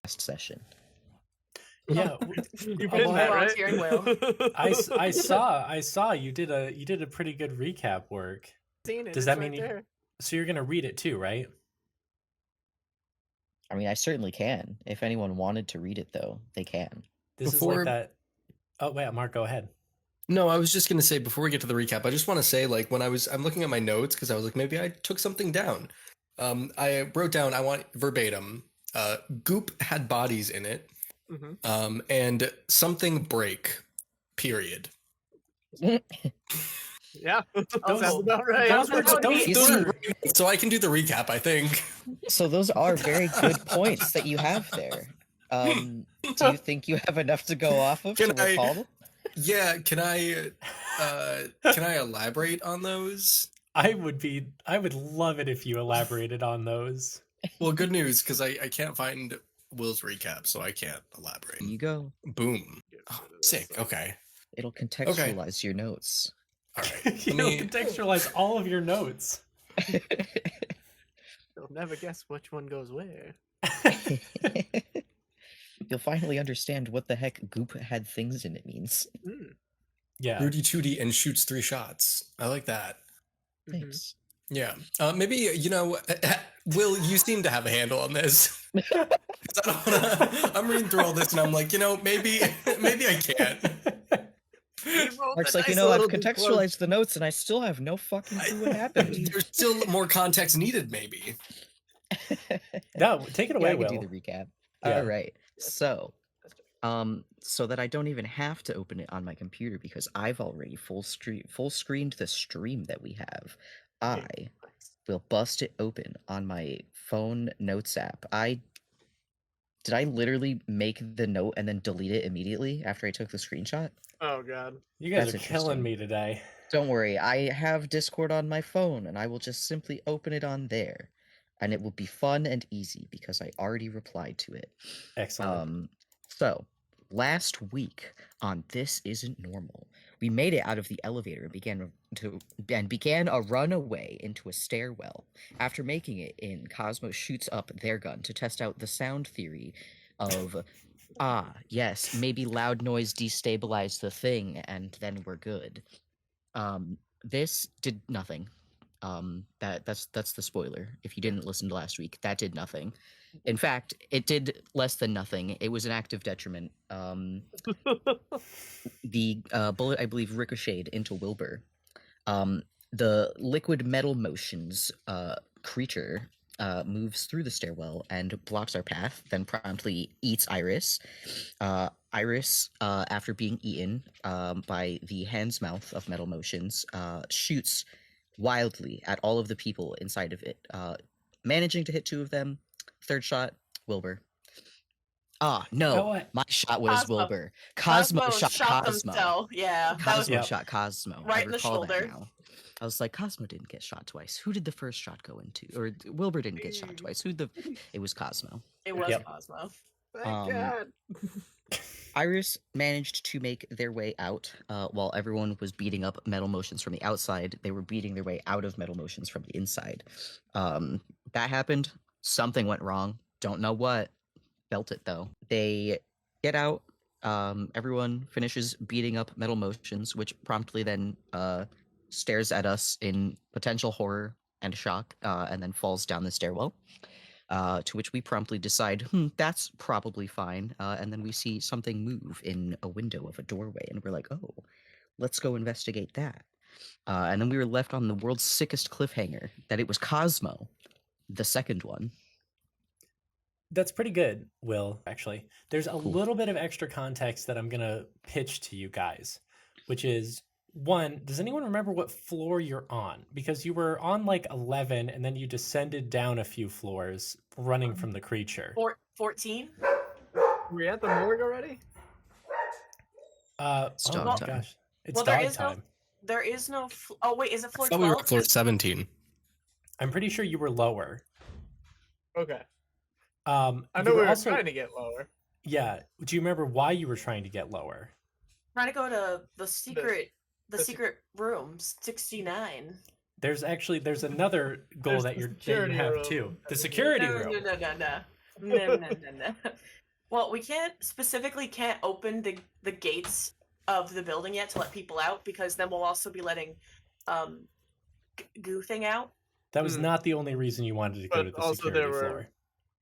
session. Yeah, You've been that, right? I saw you did a pretty good recap work. Seen it. Does that mean so you're gonna read it too, right? I mean, I certainly can. If anyone wanted to read it, though, they can. This is like that. Oh wait, Mark, go ahead. No, I was just gonna say before we get to the recap, I just want to say like when I'm looking at my notes because I was like maybe I took something down. I wrote down I want verbatim. Goop had bodies in it, and something break. Period. Yeah, that's about right. So I can do the recap, I think. So those are very good points that you have there. Do you think you have enough to go off of to recall them? Yeah, can I elaborate on those? I would love it if you elaborated on those. Well, good news, because I can't find Will's recap, so I can't elaborate. Here you go. Boom. Oh, sick. Okay. It'll contextualize your notes. All right. It'll contextualize all of your notes. You'll never guess which one goes where. You'll finally understand what the heck goop had things in it means. Yeah. Rudy Tooty and shoots 3 shots. I like that. Thanks. Yeah. Maybe, Will, you seem to have a handle on this. I'm reading through all this and I'm like, maybe I can't. Mark's like, I've contextualized the notes and I still have no fucking clue what happened. There's still more context needed, maybe. No, take it away, I Will. can do the recap. Yeah. All right. So that I don't even have to open it on my computer because I've already full screened the stream that we have. I will bust it open on my phone notes app. Did I literally make the note and then delete it immediately after I took the screenshot? Oh god. You guys are killing me today. Don't worry, I have Discord on my phone and I will just simply open it on there. And it will be fun and easy because I already replied to it. Excellent. So, last week on This Isn't Normal, we made it out of the elevator and began a runaway into a stairwell. After making it in, Cosmo shoots up their gun to test out the sound theory of, yes, maybe loud noise destabilized the thing, and then we're good. This did nothing. That's the spoiler. If you didn't listen to last week, that did nothing. In fact, it did less than nothing. It was an active detriment. The bullet, I believe, ricocheted into Wilbur. The liquid metal motions creature moves through the stairwell and blocks our path, then promptly eats Iris. Iris, after being eaten by the hand's mouth of metal motions, shoots wildly at all of the people inside of it, managing to hit 2 of them. Third shot, Wilbur. No, my shot was Cosmo. Wilbur. Cosmo shot Cosmo. Himself. Yeah, Cosmo shot Cosmo. Right in the shoulder. Now. I was like, Cosmo didn't get shot twice. Who did the first shot go into? Or Wilbur didn't get shot twice. It was Cosmo. It was Cosmo. Thank God. Iris managed to make their way out while everyone was beating up metal motions from the outside. They were beating their way out of metal motions from the inside. That happened. Something went wrong. Don't know what. Felt it, though. They get out. Everyone finishes beating up metal motions, which promptly then stares at us in potential horror and shock, and then falls down the stairwell. To which we promptly decide, that's probably fine. And then we see something move in a window of a doorway, and we're like, oh, let's go investigate that. And then we were left on the world's sickest cliffhanger, that it was Cosmo, the second one. That's pretty good, Will, actually. There's a little bit of extra context that I'm going to pitch to you guys, which is, 1, does anyone remember what floor you're on? Because you were on like 11 and then you descended down a few floors running from the creature. 14? Were we at the morgue already? It's dog time. Gosh. It's dog time. There is no... oh, wait, is it floor 12? We were at floor 17. I'm pretty sure you were lower. Okay. I know we were trying to get lower. Yeah. Do you remember why you were trying to get lower? Trying to go to the secret room, 69. There's another goal that you have too. The security room. No. No. Well, we can't open the gates of the building yet to let people out, because then we'll also be letting Goo thing out. That was not the only reason you wanted to go to the also security floor.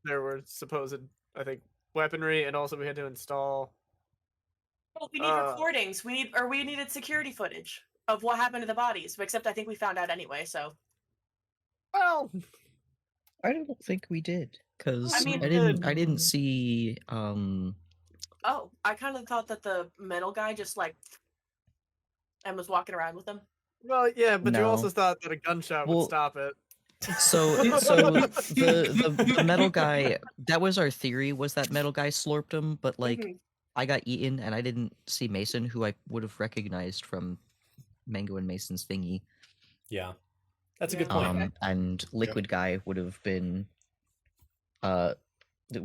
there were supposed, I think, weaponry, and also we had to install. Well, we need recordings. We needed security footage of what happened to the bodies. Except I think we found out anyway. So. Well, I don't think we did, because I mean, I didn't see. Oh, I kind of thought that the metal guy just and was walking around with them. Well, yeah, but you also No. thought that a gunshot would stop it. So the metal guy, that was our theory, was that metal guy slurped him, but like I got eaten and I didn't see Mason, who I would have recognized from Mango and Mason's thingy. Yeah. That's a good point. And Liquid Guy would have been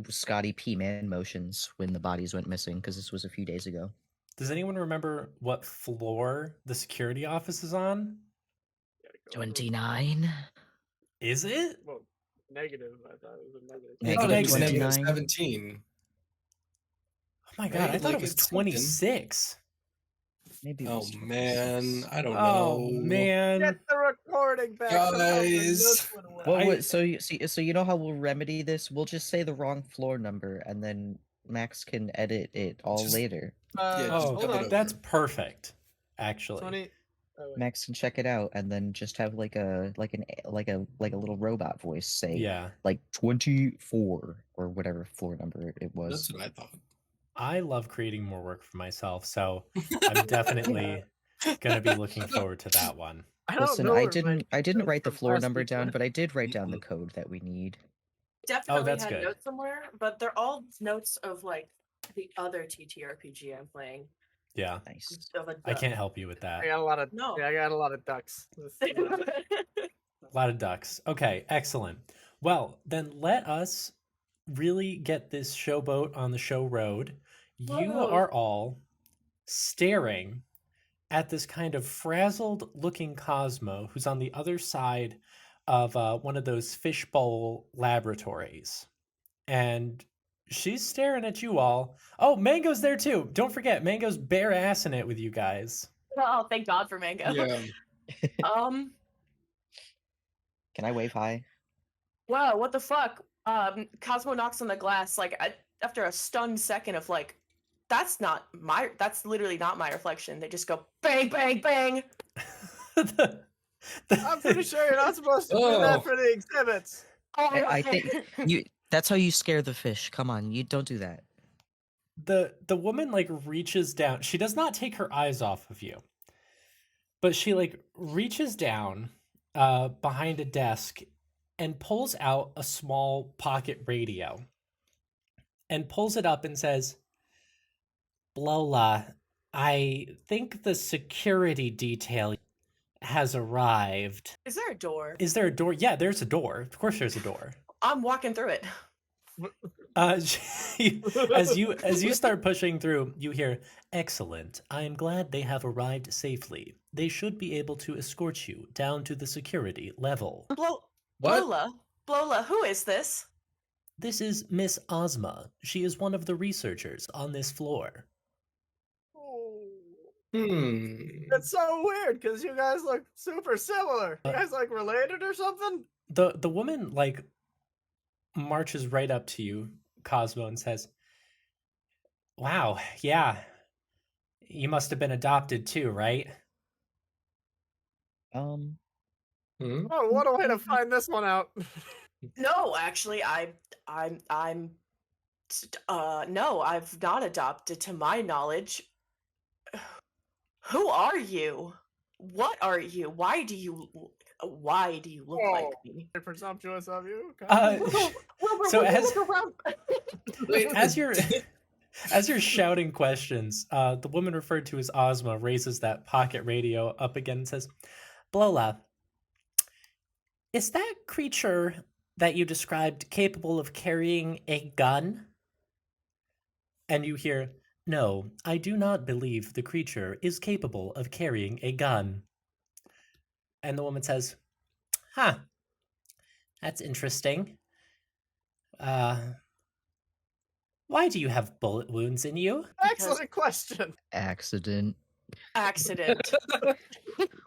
Scotty P Man motions when the bodies went missing, because this was a few days ago. Does anyone remember what floor the security office is on? 29. Is it? Well, negative. I thought it was a negative. Negative 29. 17. Oh my god, I thought it was 26. Maybe. Oh man, I don't know. Oh man. Get the recording back, guys. Well, so you know how we'll remedy this? We'll just say the wrong floor number, and then Max can edit it all later. That's perfect. Actually, 20. Max can check it out, and then just have like a little robot voice say, like 24 or whatever floor number it was. That's what I thought. I love creating more work for myself, so I'm definitely gonna be looking forward to that one. Listen, I didn't write the floor number down, but I did write down the code that we need. Definitely had notes somewhere, but they're all notes of like the other TTRPG I'm playing. Yeah, nice. I can't help you with that. I got a lot of I got a lot of ducks. A lot of ducks. Okay, excellent. Well, then let us really get this showboat on the show road. You are all staring at this kind of frazzled looking Cosmo who's on the other side of one of those fishbowl laboratories. And she's staring at you all. Oh, Mango's there too. Don't forget, Mango's bare ass in it with you guys. Oh, thank God for Mango. Yeah. Can I wave hi? Wow, what the fuck? Cosmo knocks on the glass after a stunned second of like, that's literally not my reflection. They just go bang, bang, bang. I'm pretty sure you're not supposed to do that for the exhibits. I think that's how you scare the fish. Come on, you don't do that. The woman like reaches down. She does not take her eyes off of you, but she like reaches down behind a desk and pulls out a small pocket radio and pulls it up and says, Lola, I think the security detail has arrived. Is there a door? Is there a door? Yeah, there's a door. Of course there's a door. I'm walking through it. As you start pushing through, you hear, excellent. I am glad they have arrived safely. They should be able to escort you down to the security level. Blola, who is this? This is Miss Ozma. She is one of the researchers on this floor. It's so weird because you guys look super similar. You guys like related or something? The woman like marches right up to you, Cosmo, and says, wow, yeah. You must have been adopted too, right? Oh, what a way to find this one out. No, actually, no, I've not adopted to my knowledge. Who are you? What are you? Why do you look like me? Presumptuous of you. So as you're shouting questions, the woman referred to as Ozma raises that pocket radio up again and says, Blola, is that creature that you described capable of carrying a gun? And you hear, no, I do not believe the creature is capable of carrying a gun. And the woman says, huh, that's interesting. why do you have bullet wounds in you? Excellent question. Accident. Accident.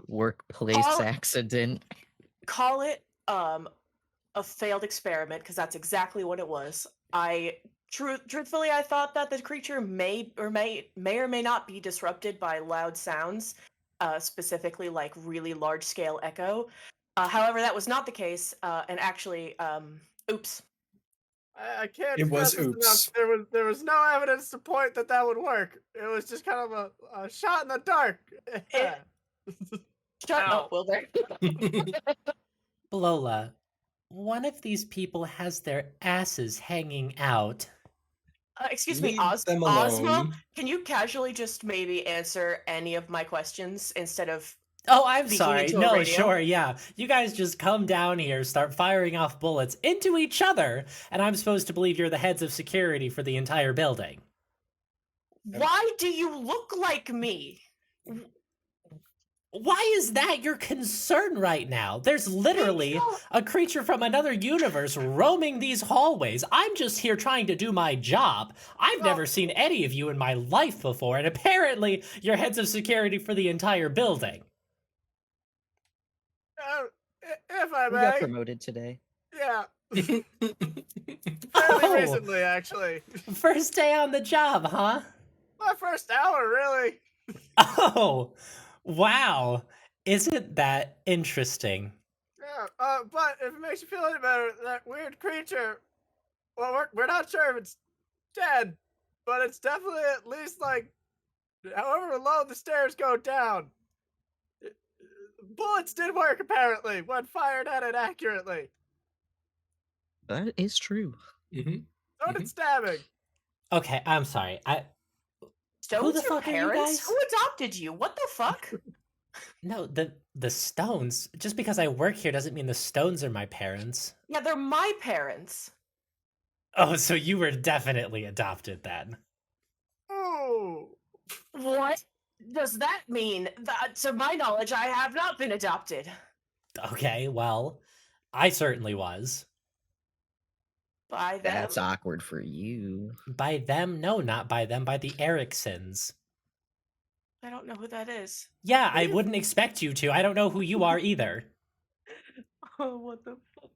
Workplace Call- accident. Call it a failed experiment, because that's exactly what it was. Truthfully, I thought that the creature may or may not be disrupted by loud sounds, specifically like really large scale echo. However, that was not the case, and actually, oops. I can't It was stress this oops. enough. There was no evidence to point that would work. It was just kind of a shot in the dark. Shut Ow. up, Wilder. Lola, one of these people has their asses hanging out. Excuse me, Leave them Ozma, alone. can you casually just maybe answer any of my questions instead of Oh, I'm Speaking sorry. into a No, radio. sure, yeah. You guys just come down here, start firing off bullets into each other, and I'm supposed to believe you're the heads of security for the entire building. why do you look like me? Why is that your concern right now? There's literally a creature from another universe roaming these hallways. I'm just here trying to do my job. I've never seen any of you in my life before, and apparently you're heads of security for the entire building. If I We got may, promoted today. yeah, fairly Oh. recently, actually. First day on the job, huh? My first hour, really. Oh, wow. Isn't that interesting? Yeah, but if it makes you feel any better, that weird creature, well, we're not sure if it's dead, but it's definitely at least, like, however low the stairs go down. Bullets did work, apparently, when fired at it accurately. That is true. Mhm. So did stabbing. Okay, I'm sorry. Stones, the your fuck are you parents? guys? Who adopted you? What the fuck? No, the Stones. Just because I work here doesn't mean the Stones are my parents. Yeah, they're my parents. Oh, so you were definitely adopted then. Ooh. What does that mean? To my knowledge, I have not been adopted. Okay, well, I certainly was. By them? That's awkward for you. By them? No, not by them, by the Ericksons. I don't know who that is. Yeah, I wouldn't expect you to. I don't know who you are either. Oh, what the fuck?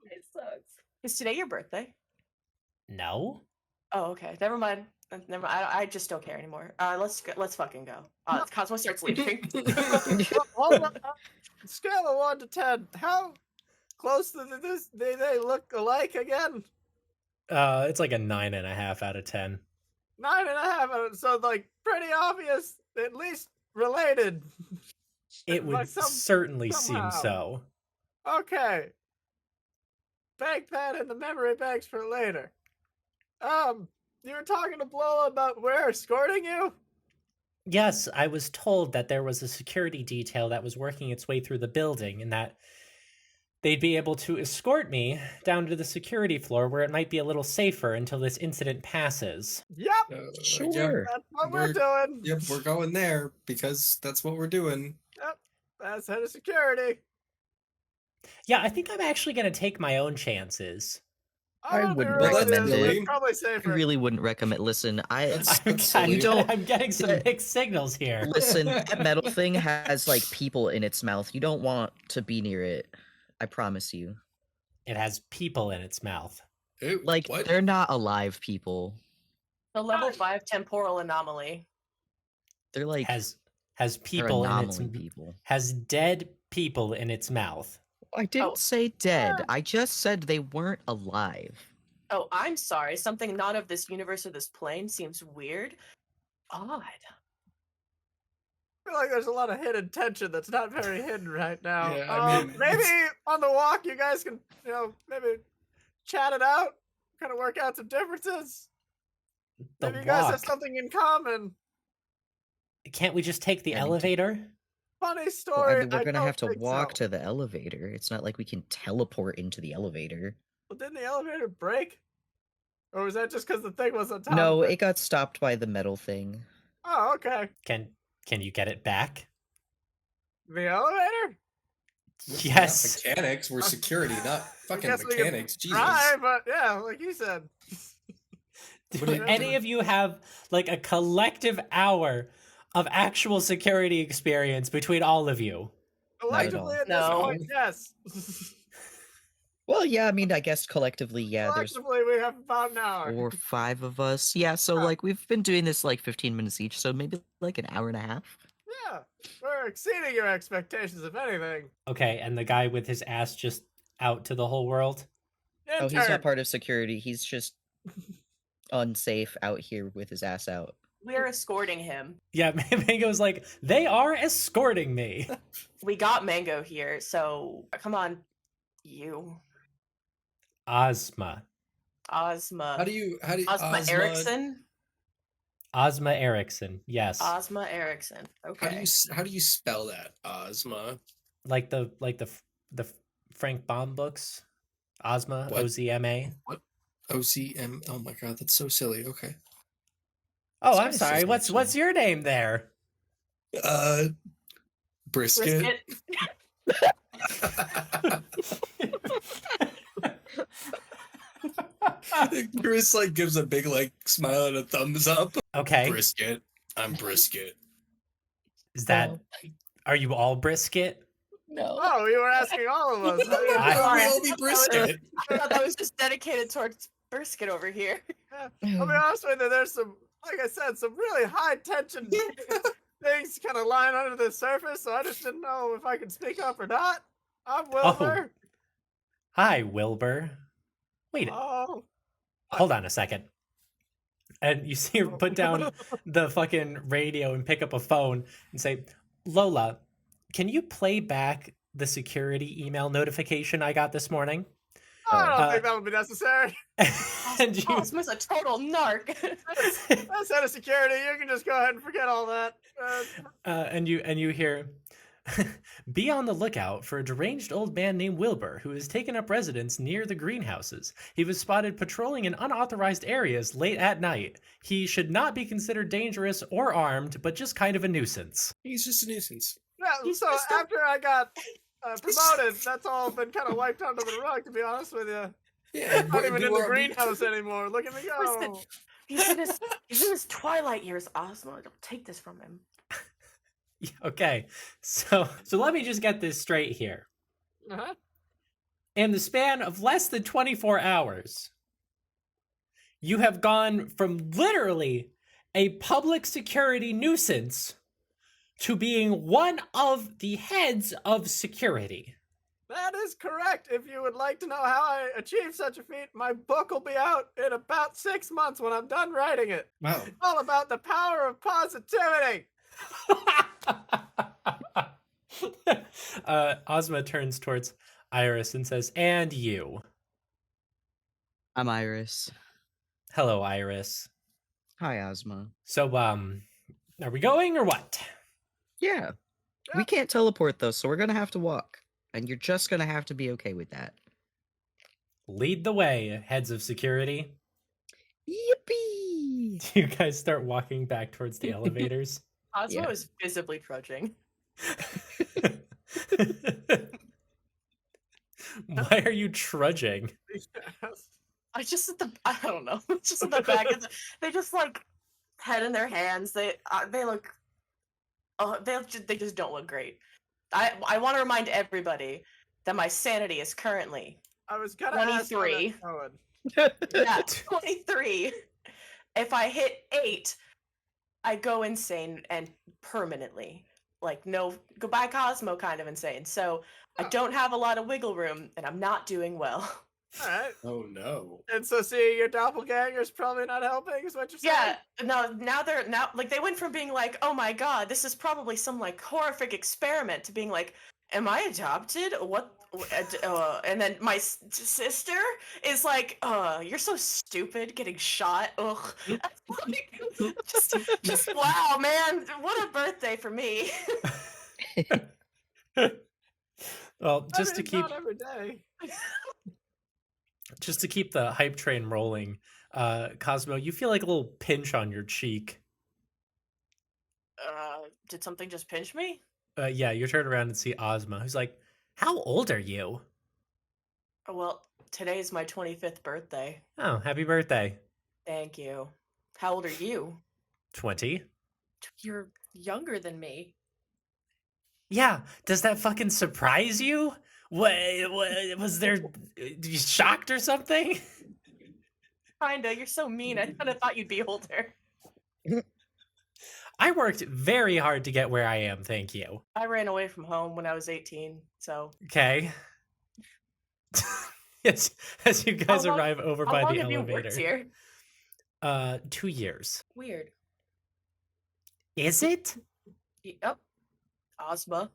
It sucks. Is today your birthday? No? Oh, okay. Never mind. Never. I just don't care anymore. Let's fucking go. Cosmo starts leaving. Scale of 1 to 10. How close do they look alike again? It's like a 9.5 out of 10. 9.5. So, like, pretty obvious. At least related. It would certainly seem somehow. so. Okay. Bank that in the memory banks for later. You were talking to Blola about where escorting you? Yes, I was told that there was a security detail that was working its way through the building and that they'd be able to escort me down to the security floor where it might be a little safer until this incident passes. Yep, Sure. that's what we're doing. Yep, we're going there because that's what we're doing. Yep, that's head of security. Yeah, I think I'm actually going to take my own chances. I don't wouldn't think recommend is. it. It's probably I safer. really wouldn't recommend. Listen, That's I'm, You don't- I'm getting some mixed signals here. listen. That metal thing has like people in its mouth. You don't want to be near it. I promise you. It has people in its mouth. Ew, Like what? they're not alive people. The level 5 temporal anomaly. They're like Has they're people in its anomaly people. has dead people in its mouth. I didn't Oh. say dead. I just said they weren't alive. Oh, I'm sorry. Something not of this universe or this plane seems weird. Odd. I feel like there's a lot of hidden tension that's not very hidden right now. Yeah, I mean, maybe it's- on the walk you guys can, maybe chat it out, kind of work out some differences. The Maybe you guys have walk. something in common. Can't we just take the I mean, elevator? Funny Well, story. I mean, we're gonna don't have to think walk so. to the elevator. It's not like we can teleport into the elevator. Well, didn't the elevator break? Or was that just because the thing was on top? No, of it got stopped by the metal thing. Oh, okay. Can you get it back? The elevator? We're not Yes. mechanics. We're security, not fucking guess we can mechanics. Jesus. Try, but yeah, like you said. What Do do- any of you have like a collective hour of actual security experience between all of you? Not at all. Collectively at this No. point, yes. Well, yeah, I mean, I guess collectively, yeah, there's Collectively, we have about an hour. 4 or 5 of us. Yeah, so Yeah. like we've been doing this like 15 minutes each, so maybe like an hour and a half. Yeah, we're exceeding your expectations, if anything. Okay, and the guy with his ass just out to the whole world? Oh, he's Intern. not part of security. He's just unsafe out here with his ass out. We're escorting him. Yeah, Mango's like, they are escorting me. We got Mango here, so come on, you. Ozma. Ozma. How do you Ozma Erickson? Ozma Erickson. Yes. Ozma Erickson. Okay. how do you spell that? Ozma. Like the Frank Baum books. Ozma, What? Ozma. What? OCM. Oh my god, that's so silly. Okay. Oh, That's I'm sorry. racist, What's actually. your name there? Brisket. Chris like gives a big like smile and a thumbs up. Okay. Brisket. I'm brisket. Is that are you all brisket? No. Oh, you were asking all of us. I- Why will be brisket? I thought that was just dedicated towards Brisket over here. I'll be honest with you, there's some, like I said, some really high tension things kind of lying under the surface, so I just didn't know if I could speak up or not. I'm Wilbur. Hi, Wilbur. Wait, Oh. hold on a second. And you see her put down the fucking radio and pick up a phone and say, Lola, can you play back the security email notification I got this morning? I don't Uh, think that would be necessary. And you, Ozma's a total narc. That's head of security. You can just go ahead and forget all that. and you hear, be on the lookout for a deranged old man named Wilbur who has taken up residence near the greenhouses. He was spotted patrolling in unauthorized areas late at night. He should not be considered dangerous or armed, but just kind of a nuisance. He's just a nuisance. Yeah, He's so just a- after I got promoted, that's all been kind of wiped under the rug, to be honest with you. Yeah, I'm not even in the greenhouse anymore. Look at me go. He's in his twilight years, Ozma. Don't take this from him. Okay, so let me just get this straight here. Uh-huh. In the span of less than 24 hours, you have gone from literally a public security nuisance to being one of the heads of security. That is correct. If you would like to know how I achieved such a feat, my book will be out in about 6 months when I'm done writing it. Wow. It's all about the power of positivity. Ozma turns towards Iris and says, and you. I'm Iris. Hello, Iris. Hi, Ozma. So, are we going or what? Yeah. We can't teleport though, so we're gonna have to walk. And you're just gonna have to be okay with that. Lead the way, heads of security. Yippee! You guys start walking back towards the elevators. Ozma Yeah. was visibly trudging. Why are you trudging? I don't know. Just in the back. They just like head in their hands. They look. They just don't look great. I want to remind everybody that my sanity is currently I was kind of 23. going. yeah 23. If I hit 8, I go insane and permanently. Like no goodbye Cosmo kind of insane. So I Oh. don't have a lot of wiggle room and I'm not doing well. All right. Oh no. And so seeing your doppelganger's probably not helping, is what you're saying? Yeah, no, now like they went from being like, oh my god, this is probably some like horrific experiment to being like, am I adopted? What? And then my sister is like, you're so stupid, getting shot. Ugh. Like, just wow, man, what a birthday for me. Well, I just mean, to keep not every day. the hype train rolling, Cosmo, you feel like a little pinch on your cheek. Did something just pinch me? Yeah, you turn around and see Ozma, who's like, how old are you? Well, today is my 25th birthday. Oh, happy birthday. Thank you. How old are you? 20. You're younger than me. Yeah, does that fucking surprise you? What was there? You shocked or something? Kinda. You're so mean. I kind of thought you'd be older. I worked very hard to get where I am, thank you. I ran away from home when I was 18, so. Okay. Yes, as you guys arrive over How by long the have you worked elevator. here? 2 years. Weird. Is it? Yep. Ozma.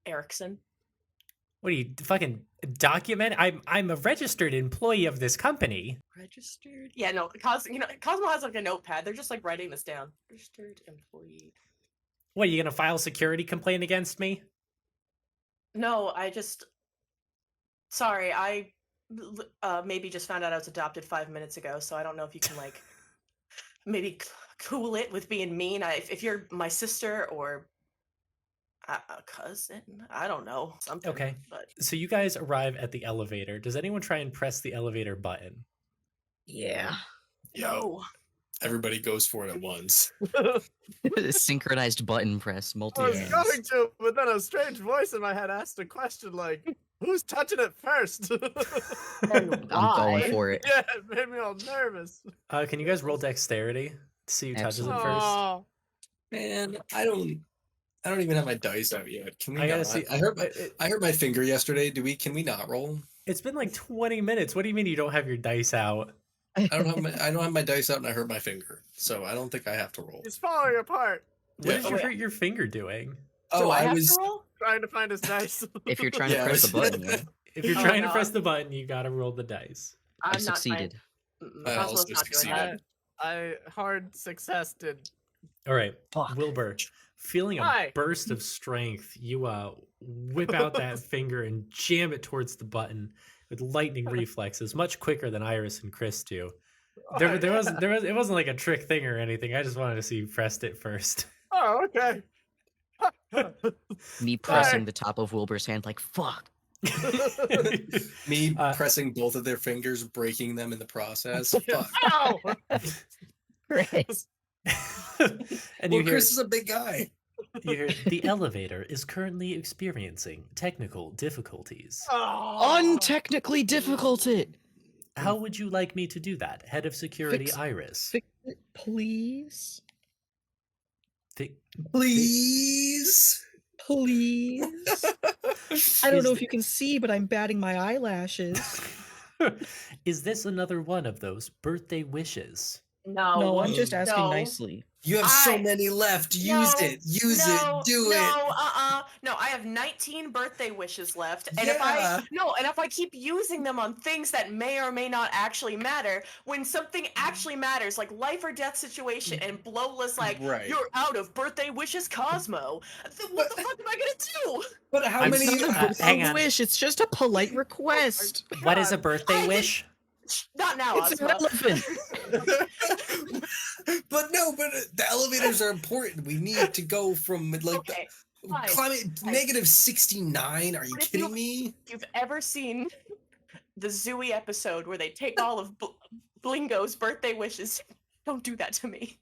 Erickson. What are you fucking document? I'm a registered employee of this company. Registered? Yeah, no. Cosmo has like a notepad. They're just like writing this down. Registered employee. What, are you gonna file a security complaint against me? No, Sorry, I maybe just found out I was adopted 5 minutes ago, so I don't know if you can like maybe cool it with being mean. If you're my sister or a cousin, I don't know, something. Okay. But So you guys arrive at the elevator. Does anyone try and press the elevator button? Yeah. no. Everybody goes for it at once. Synchronized button press, I multi was Yes. going to, but then a strange voice in my head asked a question like, "Who's touching it first?" And I'm going why? for it. Yeah, it made me all nervous. Can you guys roll dexterity to see who touches it Absolutely. first? Aw. Man, I don't even have my dice out yet. Can we I gotta not? see. I hurt my finger yesterday. Can we not roll? It's been like 20 minutes. What do you mean you don't have your dice out? I don't have my dice out and I hurt my finger. So I don't think I have to roll. He's falling apart. What Yeah. did you hurt your finger doing? Do I have was to roll? Trying to find his dice. If you're trying to Yeah, press the I was- button, yeah. If you're Oh, trying to no. press the button, you gotta roll the dice. I I'm not succeeded. I Cosmo's also not doing succeeded. that. I hard success did. All right, Fuck. Wilbur, feeling a Hi. burst of strength, you whip out that finger and jam it towards the button with lightning reflexes, much quicker than Iris and Chris do. It wasn't like a trick thing or anything. I just wanted to see you pressed it first. Oh, okay. Me pressing the top of Wilbur's hand like, fuck. Me Uh, pressing both of their fingers, breaking them in the process. Fuck. Ow! Chris. And Well, you hear, Chris is a big guy. you hear the elevator is currently experiencing technical difficulties. Oh. Untechnically difficult it. How would you like me to do that, Head of Security Fix- Iris? Fix it, please. Fi- Please. Please. I don't Is know th- if you can see, but I'm batting my eyelashes. Is this another one of those birthday wishes? No. No, I'm just asking no. nicely. You have so I- many left. Use No, it. Use no, it. Do no, it. No, I have 19 birthday wishes left. And Yeah. if I keep using them on things that may or may not actually matter, when something actually matters, like life or death situation, and Blola's like, Right. "You're out of birthday wishes, Cosmo." What the fuck am I gonna do? But how I'm many? so- hang on. wish. It's just a polite request. What is a God. birthday I wish? Not now, It's Ozma. irrelevant. But the elevators are important. We need to go from like Okay, fine. climate fine. -69. Are you But if kidding you- me? If you've ever seen the Zooey episode where they take all of Blingo's birthday wishes, don't do that to me.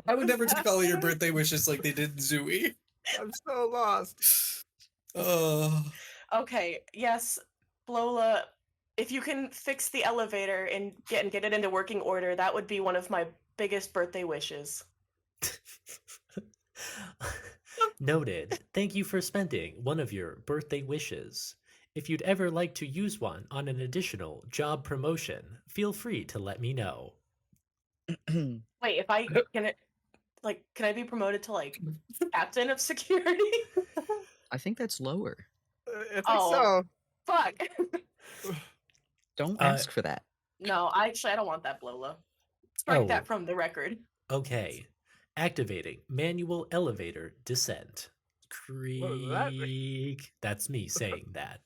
I would never take all of your birthday wishes like they did in Zooey. I'm so lost. Okay, yes, Blola, if you can fix the elevator and get it into working order, that would be one of my biggest birthday wishes. Noted. Thank you for spending one of your birthday wishes. If you'd ever like to use one on an additional job promotion, feel free to let me know. Wait, if I can I be promoted to like captain of security? I think that's lower. I think Oh. so. Fuck. Don't Uh, ask for that. No, I don't want that, Blola. Strike Oh. that from the record. Okay. Activating manual elevator descent. What does that mean? Creak. That's me saying that.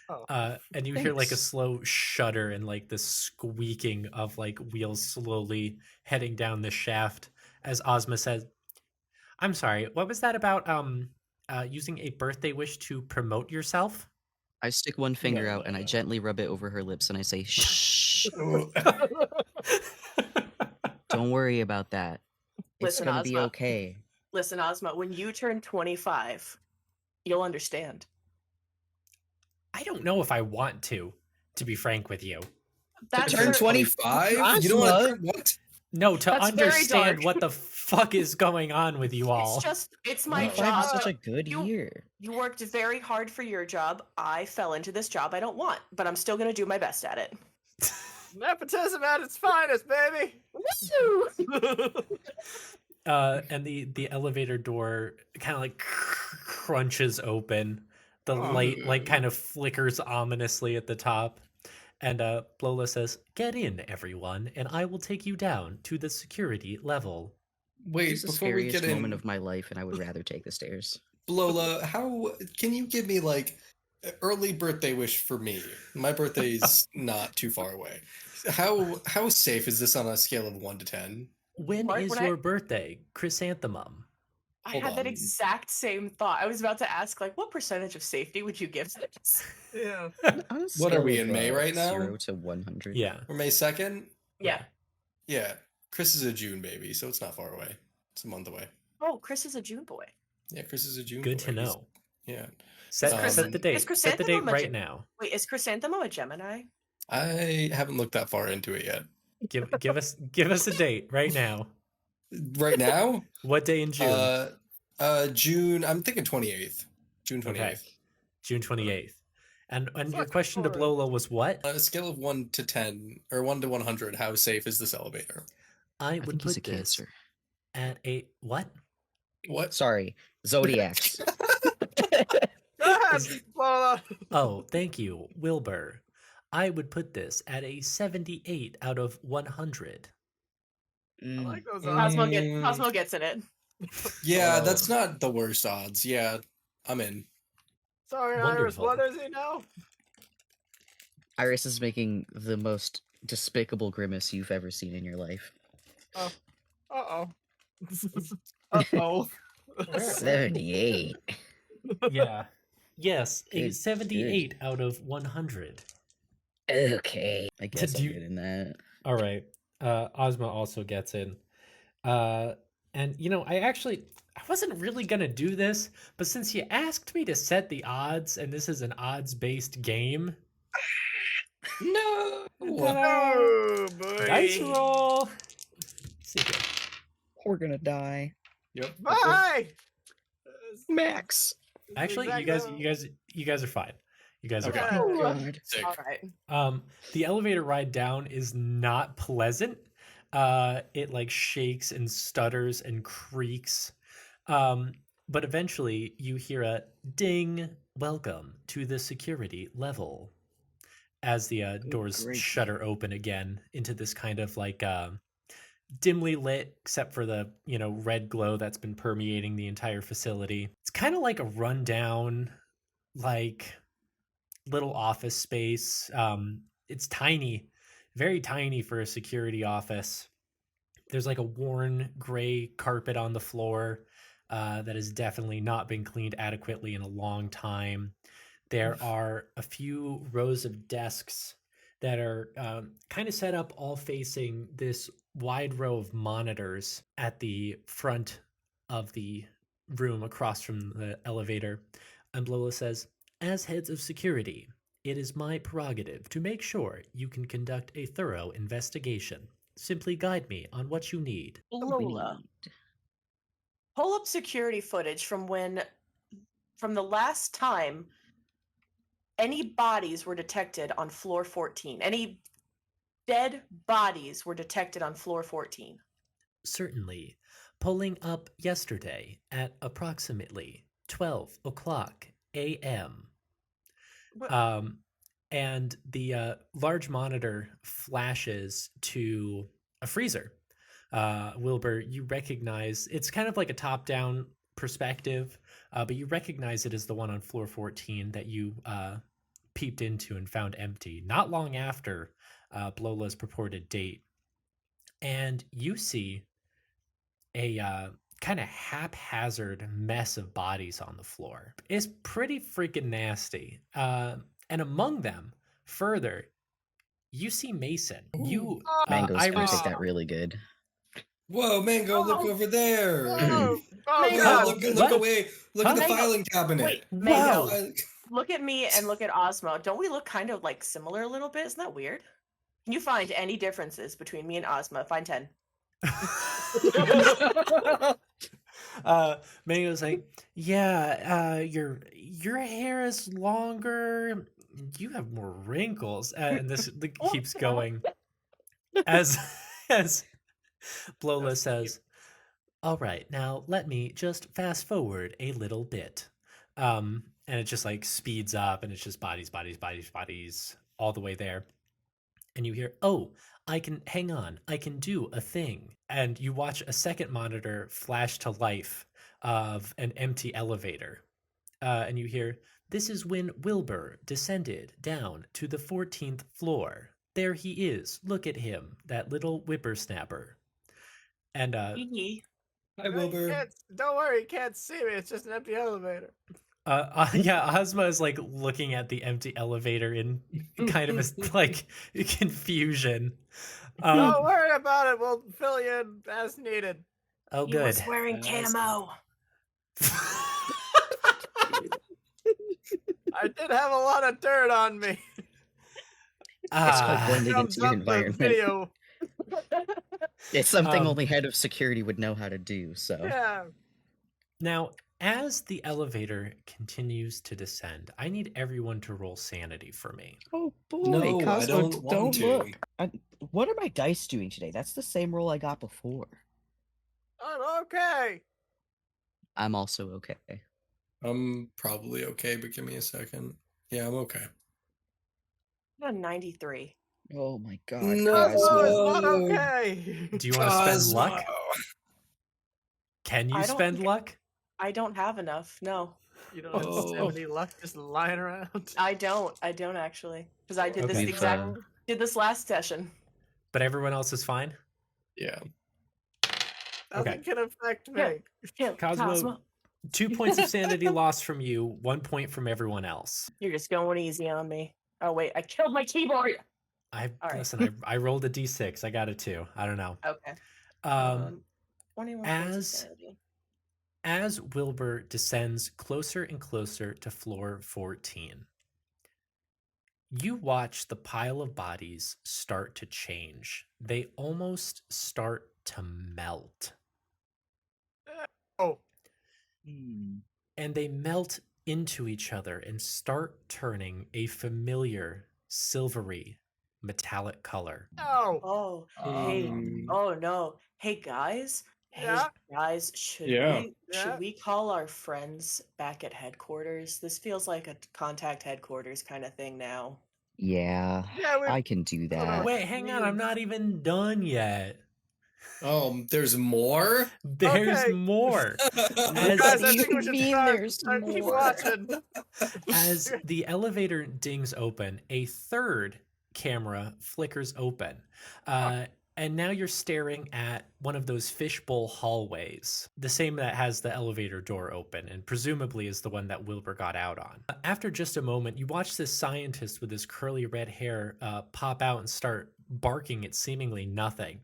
Oh. And you hear like a Thanks. slow shudder and like the squeaking of like wheels slowly heading down the shaft as Ozma says, "I'm sorry, what was that about using a birthday wish to promote yourself?" I stick one finger No, out no, and I no. gently rub it over her lips and I say, shh. Don't worry about that. It's Listen, gonna be Ozma. okay. Listen, Ozma, when you turn 25, you'll understand. I don't know if I want to be frank with you. That's Turn ver- 25? You don't want to Ozma? what? No, to That's very understand dark. what the fuck is going on with you all. it's my 25 job. is such a good You- year. You worked very hard for your job. I fell into this job I don't want, but I'm still going to do my best at it. Nepotism at its finest, baby. And the elevator door kind of like crunches open. The light like kind of flickers ominously at the top. And Lola says, "Get in, everyone, and I will take you down to the security level." Wait, It's the before we scariest get moment in, of my life, and I would rather take the stairs. Lola, how can you give me like early birthday wish for me? My birthday's not too far away. How safe is this on a scale of 1 to 10? When Right, is when your birthday, Chrysanthemum? I Hold had that on. exact same thought. I was about to ask, like, what percentage of safety would you give this? Yeah. On a What are scale we of, in May right now? 0 to 100. Yeah. Or May 2nd? Yeah. Yeah. Chris is a June baby, so it's not far away. It's a month away. Oh, Chris is a June boy. Yeah, Chris is a June Good boy. to He's- know. Yeah. Set Is the date. Set the Chrysanthemum date a right Ge- now. Wait, is Chrysanthemum a Gemini? I haven't looked that far into it yet. Give us a date right now. Right now? What day in June? June, I'm thinking 28th. June 28th. Okay. June 28th. And your Looking question to forward. Blola was what? On a scale of 1 to 10, or 1 to 100, how safe is this elevator? I I would think he's a put this Cancer. at a what? What? Sorry, Zodiacs. Go ahead, Lola. Oh, thank you, Wilbur. I would put this at a 78 out of 100. I like those Cosmo gets in it. Yeah, Oh. that's not the worst odds. Yeah, I'm in. Sorry, Iris. Wonderful. What is he now? Iris is making the most despicable grimace you've ever seen in your life. Uh-oh. Uh-oh. 78. Yeah. Yes, a Good, 78 out of 100. Okay. I guess Did I'm you- good in that. All right. Ozma also gets in. And I wasn't really gonna do this, but since you asked me to set the odds, and this is an odds-based game, No. Oh, boy. dice roll. Let's see here. We're gonna die. Yep. Bye. Max. Actually, you guys are fine. You guys are Okay. fine. Oh god. Sick. All right. The elevator ride down is not pleasant. It like shakes and stutters and creaks. But eventually you hear a ding, welcome to the security level, as the doors great. shutter open again into this kind of like dimly lit, except for the red glow that's been permeating the entire facility. It's kind of like a rundown, like little office space. It's tiny, very tiny for a security office. There's like a worn gray carpet on the floor that has definitely not been cleaned adequately in a long time. There are a few rows of desks that are kind of set up all facing this wide row of monitors at the front of the room across from the elevator. And Lola says, "As heads of security, it is my prerogative to make sure you can conduct a thorough investigation. Simply guide me on what you need." Lola, pull up security footage from the last time any bodies were detected on floor 14. Any dead bodies were detected on floor 14. Certainly. Pulling up yesterday at approximately 12 o'clock a.m. Wha- And the large monitor flashes to a freezer. Wilbur, you recognize it's kind of like a top-down perspective, but you recognize it as the one on floor 14 that you peeped into and found empty not long after Blola's purported date. And you see a kind of haphazard mess of bodies on the floor. It's pretty freaking nasty. And among them, further, you see Mason. You, Oh, Mango's gonna Iris, take that really good. Whoa, Mango, look Oh. over there. Oh, oh Mango. God! Look What? away. Look at the Mango. filing cabinet. Wait, Look at the Mango. filing- Look at me and look at Ozmo. Don't we look kind of like similar a little bit? Isn't that weird? Can you find any differences between me and Ozmo? Find 10. Mango's like, yeah, your hair is longer. You have more wrinkles, and this keeps going. As Blola says, all right, now let me just fast forward a little bit. And it just like speeds up and it's just bodies all the way there. And you hear, oh, I can do a thing. And you watch a second monitor flash to life of an empty elevator. And you hear, this is when Wilbur descended down to the 14th floor. There he is. Look at him, that little whippersnapper. And Hee Hi, You Wilbur. don't worry, you can't see me. It's just an empty elevator. yeah, Ozma is like looking at the empty elevator in kind of a, like confusion. Don't worry about it. We'll fill you in as needed. Oh, He good. was wearing camo. I did have a lot of dirt on me. It's called Ah, blending Thumbs into your up the environment. video. It's something Um, only head of security would know how to do. So Yeah. now, as the elevator continues to descend, I need everyone to roll sanity for me. oh boy, No, I Cosmo, don't want to. look. What are my dice doing today? That's the same roll I got before. I'm okay. I'm also okay. I'm probably okay, but give me a second. Yeah, I'm okay. I'm a 93. Oh my god, No. Cosmo is Cosmo. not Oh. okay. Do you want to spend Cosmo. luck? Can you I don't spend think- luck? I don't have enough. No, You don't have Oh. 70 luck just lying around. I don't. I don't actually, because I did Okay. this We've, exact did this last session. But everyone else is fine? Yeah. Nothing can affect me. Yeah. Yeah, Cosmo, 2 points of sanity lost from you, 1 point from everyone else. You're just going easy on me. Oh wait, I killed my keyboard. All right. Listen, I rolled a d6. I got a 2. I don't know. Okay. 21 points of as- sanity. As Wilbur descends closer and closer to floor 14, you watch the pile of bodies start to change. They almost start to melt. Oh, And they melt into each other and start turning a familiar silvery metallic color. no. Oh, hey. Oh no. Hey guys. Yeah? Hey guys, should Yeah. we Yeah? should we call our friends back at headquarters? This feels like a contact headquarters kind of thing now. Yeah, Yeah, we I can do that. Wait, hang on. I'm not even done yet. There's more? There's Okay. more. As- guys, I you think we should mean start, there's keep more? watching. As the elevator dings open, a third camera flickers open. And now you're staring at one of those fishbowl hallways, the same that has the elevator door open, and presumably is the one that Wilbur got out on. After just a moment, you watch this scientist with his curly red hair pop out and start barking at seemingly nothing.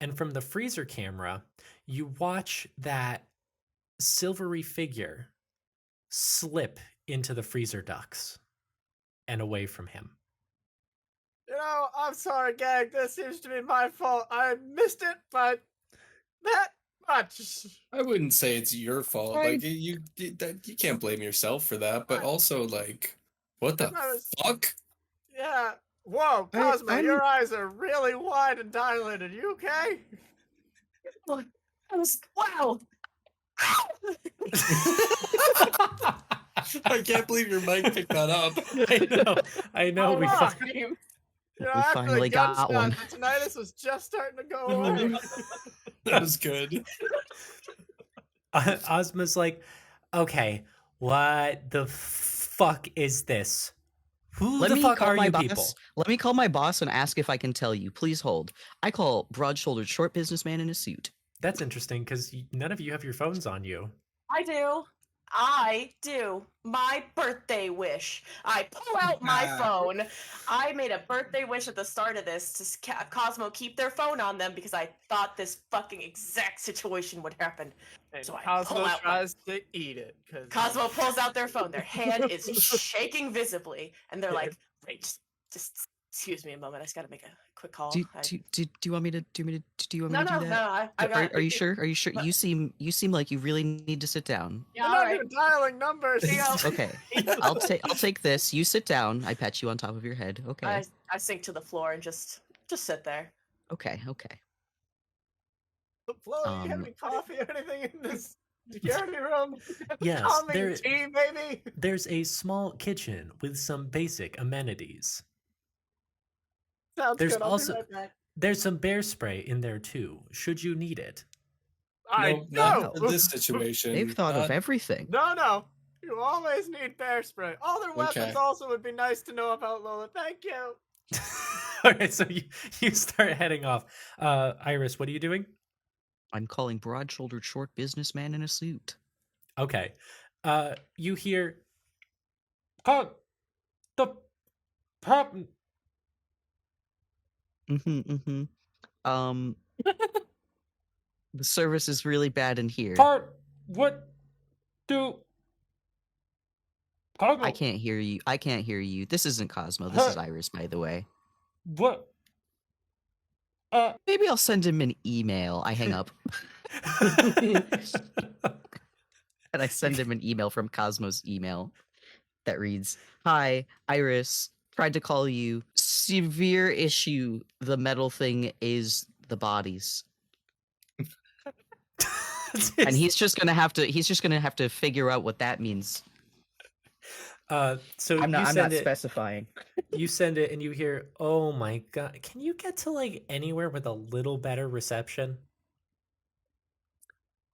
And from the freezer camera, you watch that silvery figure slip into the freezer ducts and away from him. You know, I'm sorry, gang. This seems to be my fault. I missed it by that much. I wouldn't say it's your fault. Right. Like you can't blame yourself for that. But also, like, what the If I was- fuck? Yeah. Whoa, Cosmo, I'm- your eyes are really wide and dilated. You okay? That was wow. I can't believe your mic picked that up. I know. We Oh, fuck- You know, We after finally the got gunshot, one. the tinnitus was just starting to go away. That was good. Ozma's like, okay, what the fuck is this? Who Let the me fuck call are my you boss. people? Let me call my boss and ask if I can tell you. Please hold. I call broad-shouldered short businessman in a suit. That's interesting because none of you have your phones on you. I do. I do my birthday wish. I pull out my phone. I made a birthday wish at the start of this to Cosmo keep their phone on them because I thought this fucking exact situation would happen. And So I Cosmo pull out my tries to eat it. Cosmo pulls out their phone. Their hand is shaking visibly, and they're Yeah. like, "Wait, just excuse me a moment. I just got to make a quick call." Do you want me to do you want me No, to do no, that? no. I got. Are you sure? Are you sure? But- You seem like you really need to sit down. Yeah, You're all not right. even dialing numbers. Here you go. Okay. I'll take this. You sit down. I pat you on top of your head. Okay. I sink to the floor and just sit there. Okay. Flo, you have Um, any coffee or anything in this security room? Yes, Calming there- tea, maybe? There's a small kitchen with some basic amenities. Sounds There's good. I'll also- be right back. There's some bear spray in there too, should you need it. I No, not know. in this situation. they've thought of Not- everything. No. You always need bear spray. All their weapons Okay. also would be nice to know about, Lola. Thank you. Alright, so you start heading off. Iris, what are you doing? I'm calling broad-shouldered short businessman in a suit. Okay. You hear the pop. Um, the service is really bad in here. What do Cosmo? I can't hear you. I can't hear you. This isn't Cosmo. This is Iris, by the way. What? Maybe I'll send him an email. I hang up. And I send him an email from Cosmo's email that reads, "Hi, Iris. Tried to call you. Severe issue. The metal thing is the bodies." And he's just gonna have to figure out what that means. So I'm you not send it. specifying. You send it, and you hear, "Oh my god! Can you get to like anywhere with a little better reception?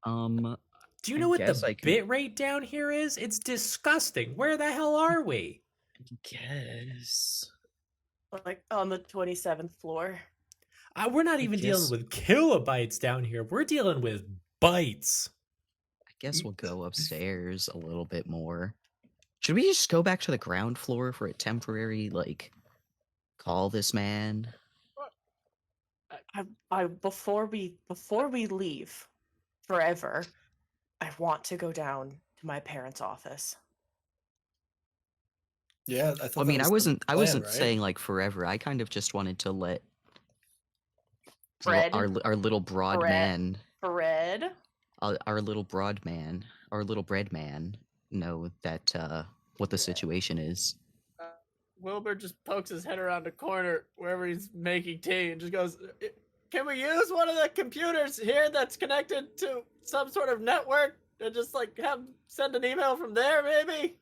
Do you I know what guess the I can- bit rate down here is? It's disgusting. Where the hell are we? Guess. Like on the 27th floor. We're not even dealing guess- with kilobytes down here. We're dealing with bytes." I guess we'll go upstairs a little bit more. Should we just go back to the ground floor for a temporary, call this man? I before we leave forever, I want to go down to my parents' office. Yeah, I thought. I mean, that I was the wasn't plan, right? saying forever. I kind of just wanted to let Fred? our little broad Fred? man, Fred? our little broad man, our little bread man know that what the situation is. Wilbur just pokes his head around a corner wherever he's making tea and just goes, "Can we use one of the computers here that's connected to some sort of network and just send an email from there, maybe?"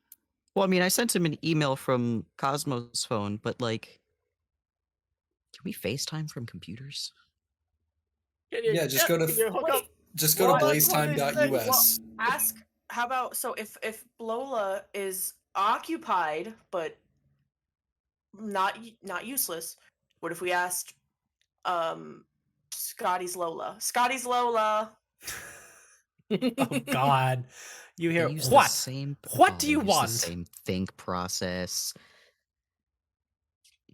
Well, I mean, I sent him an email from Cosmo's phone, but can we FaceTime from computers? Yeah, just go to- can you hook up- Wait, Just go Well, to that's one of these blazetime.us. ask how about so if Lola is occupied but not useless, what if we asked Scotty's Lola? Scotty's Lola. Oh God! You They hear use the what? same- What oh, do they you use want? The same think process.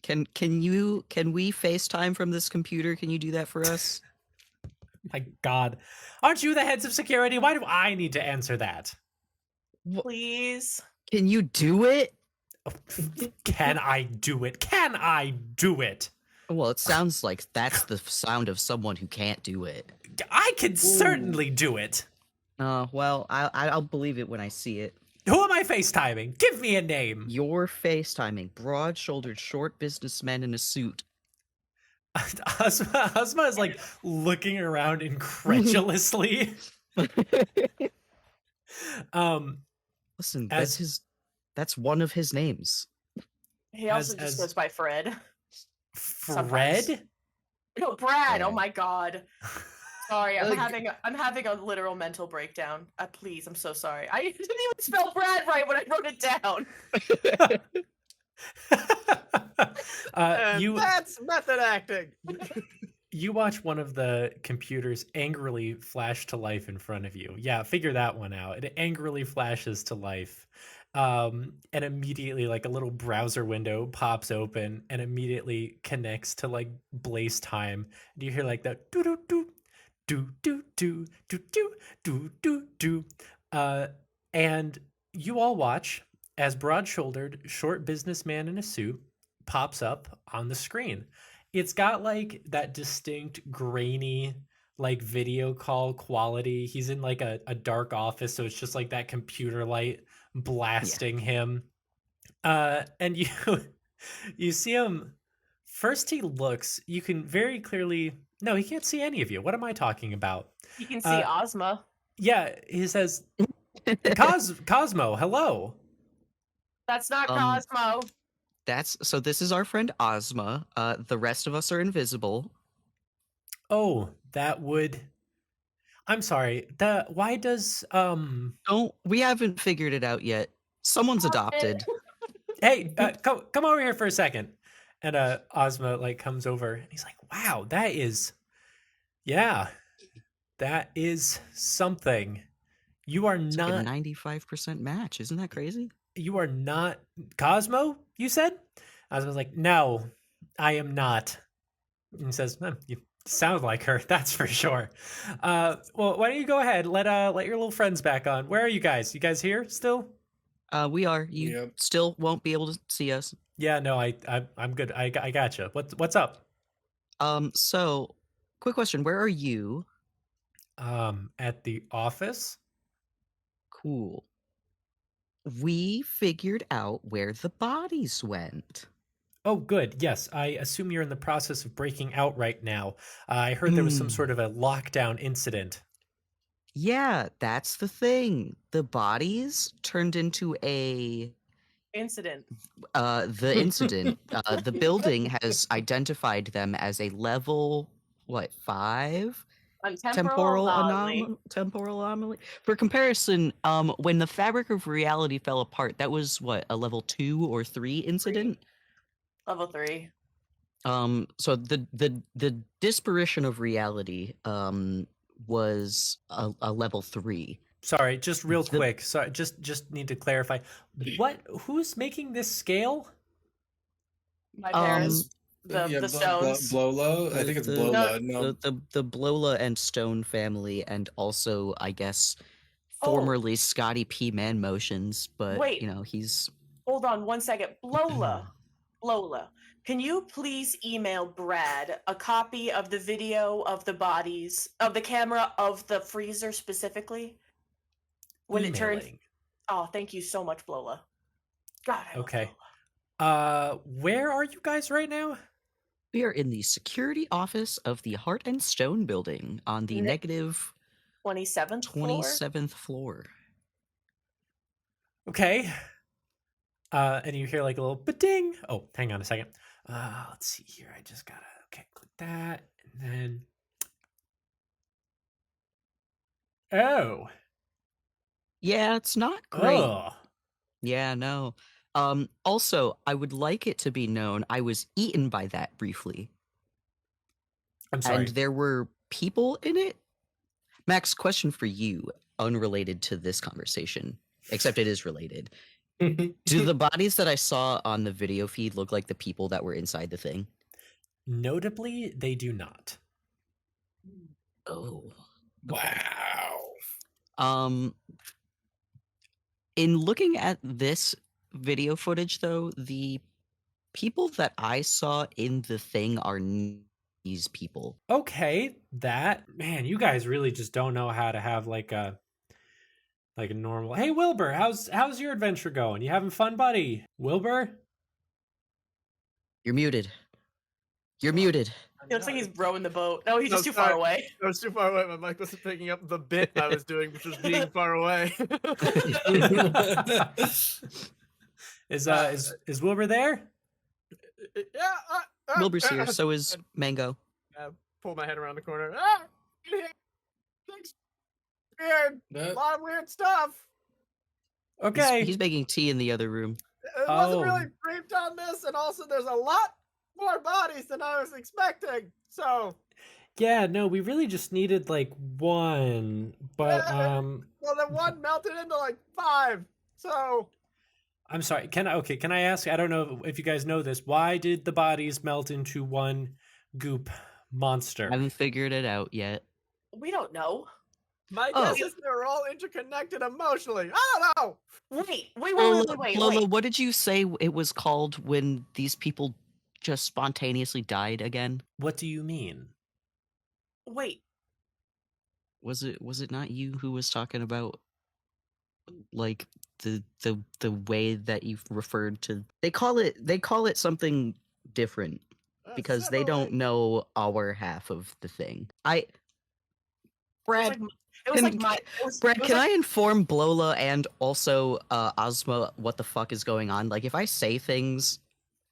Can we FaceTime from this computer? Can you do that for us? My God, aren't you the heads of security? Why do I need to answer that? Please. Can you do it? Can I do it? Can I do it? Well, it sounds like that's the sound of someone who can't do it. I can certainly do it. Well, I'll believe it when I see it. Who am I FaceTiming? Give me a name. You're FaceTiming broad-shouldered short businessman in a suit. Asma is like looking around incredulously. Listen, As- that's one of his names. He also as- just goes by Fred. Fred? No, Brad. Oh Brad. my God. Sorry, I'm Like- having a literal mental breakdown. Please, I'm so sorry. I didn't even spell Brad right when I wrote it down. And You that's method acting. You watch one of the computers angrily flash to life in front of you. Yeah, figure that one out. It angrily flashes to life. And immediately like a little browser window pops open and immediately connects to like Blaze Time. And you hear like that doo doo doo doo doo doo doo doo doo doo doo. And you all watch as broad-shouldered, short businessman in a suit pops up on the screen. It's got like that distinct grainy like video call quality. He's in like a dark office, so it's just like that computer light blasting him. And you you see him first. He looks, you can very clearly, no, he can't see any of you. What am I talking about? You can see Ozma. Yeah, he says Cosmo, hello. That's not Um, Cosmo. So this is our friend Ozma. The rest of us are invisible. Oh, that would, I'm sorry. Why does We haven't figured it out yet. Someone's adopted. hey, come over here for a second. And Ozma like comes over and he's like, "Wow, that is something. You are It's not like a 95% match. Isn't that crazy? you are not Cosmo, you said?" Ozma's like, "No, I am not." And he says, "You sound like her, that's for sure." Well, why don't you go ahead, let your little friends back on. Where are you guys? You guys here still? We are. You Yep. still won't be able to see us. Yeah, no, I'm good. I gotcha. What's up? So, quick question. Where are you? At the office? Cool. We figured out where the bodies went. Oh, good. Yes, I assume you're in the process of breaking out right now. I heard there was some sort of a lockdown incident. Yeah, that's the thing. The bodies turned into Incident. the incident. The building has identified them as a level, 5? On temporal anomaly. Temporal anomaly. For comparison, when the fabric of reality fell apart, that was what, a level 2 or 3 incident. Level 3. So the disparition of reality was a level 3. Sorry, just real quick. Sorry, just need to clarify. Who's making this scale? My parents. The stones. Blola. I think it's Blola. No. The Blola and Stone family, and also I guess Oh. formerly Scotty P Man Motions, but Wait. he's Hold on 1 second. Lola, can you please email Brad a copy of the video of the bodies, of the camera of the freezer specifically? When it turned. Emailing. Oh, thank you so much, Lola. God, I love Okay. Lola. Where are you guys right now? we are in the security office of the Heart and Stone building on the negative 27th floor? 27th floor. Okay. And you hear like a little ba-ding. Oh, hang on a second. Let's see here. I just gotta, okay, click that. And then, oh. Yeah, it's not great. Oh. Yeah, no. Also, I would like it to be known I was eaten by that briefly. I'm sorry. And there were people in it. Max, question for you, unrelated to this conversation, except it is related. Do the bodies that I saw on the video feed look like the people that were inside the thing? Notably, they do not. Oh. Wow. In looking at this video footage, though, the people that I saw in the thing are these people. Okay, man, you guys really just don't know how to have like a normal. Hey, Wilbur, how's your adventure going? You having fun, buddy? Wilbur? You're muted. You're muted. It looks like he's rowing the boat. No, he's No, just too far sorry. away. I was too far away. My mic wasn't picking up the bit I was doing, which was being far away. Is Wilbur there? Yeah. Wilbur's here, so is Mango. Pull my head around the corner. Things weird. A lot of weird stuff. Okay. He's making tea in the other room. It wasn't really briefed on this, and also there's a lot more bodies than I was expecting. So Yeah, no, we really just needed like one, but well, the one melted into like 5. So I'm sorry. Can I ask? I don't know if you guys know this. Why did the bodies melt into one goop monster? Haven't figured it out yet. We don't know. my Oh. guess is they were all interconnected emotionally. I don't know. Wait. Lola, what did you say it was called when these people just spontaneously died again? What do you mean? Wait. Was it not you who was talking about like the way that you referred to? They call it something different because they don't Assimilate. know our half of the thing. Brad, can I inform Blola and also Ozma what the fuck is going on? Like, if I say things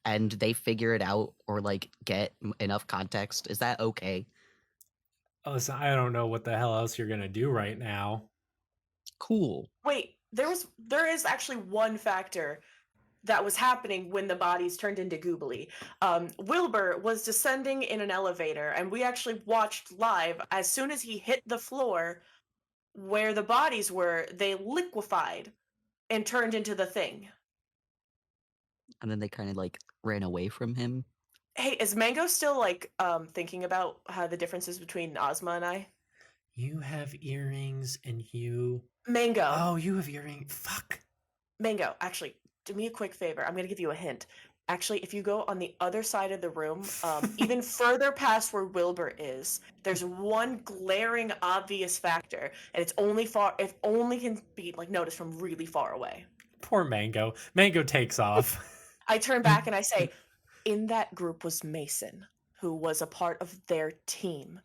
and they figure it out or like get enough context, is that okay? Oh, so I don't know what the hell else you're gonna do right now. Cool. Wait, there is actually one factor that was happening when the bodies turned into goobly. Wilbur was descending in an elevator, and we actually watched live. As soon as he hit the floor where the bodies were, they liquefied and turned into the thing. And then they kind of like ran away from him. Hey, is Mango still like thinking about how the differences between Ozma and I? You have earrings and you. Mango. Oh, you have earrings. Fuck. Mango, actually, do me a quick favor. I'm going to give you a hint. Actually, if you go on the other side of the room, even further past where Wilbur is, there's one glaring, obvious factor, and it only can be like noticed from really far away. Poor Mango. Mango takes off. I turn back and I say, in that group was Mason, who was a part of their team.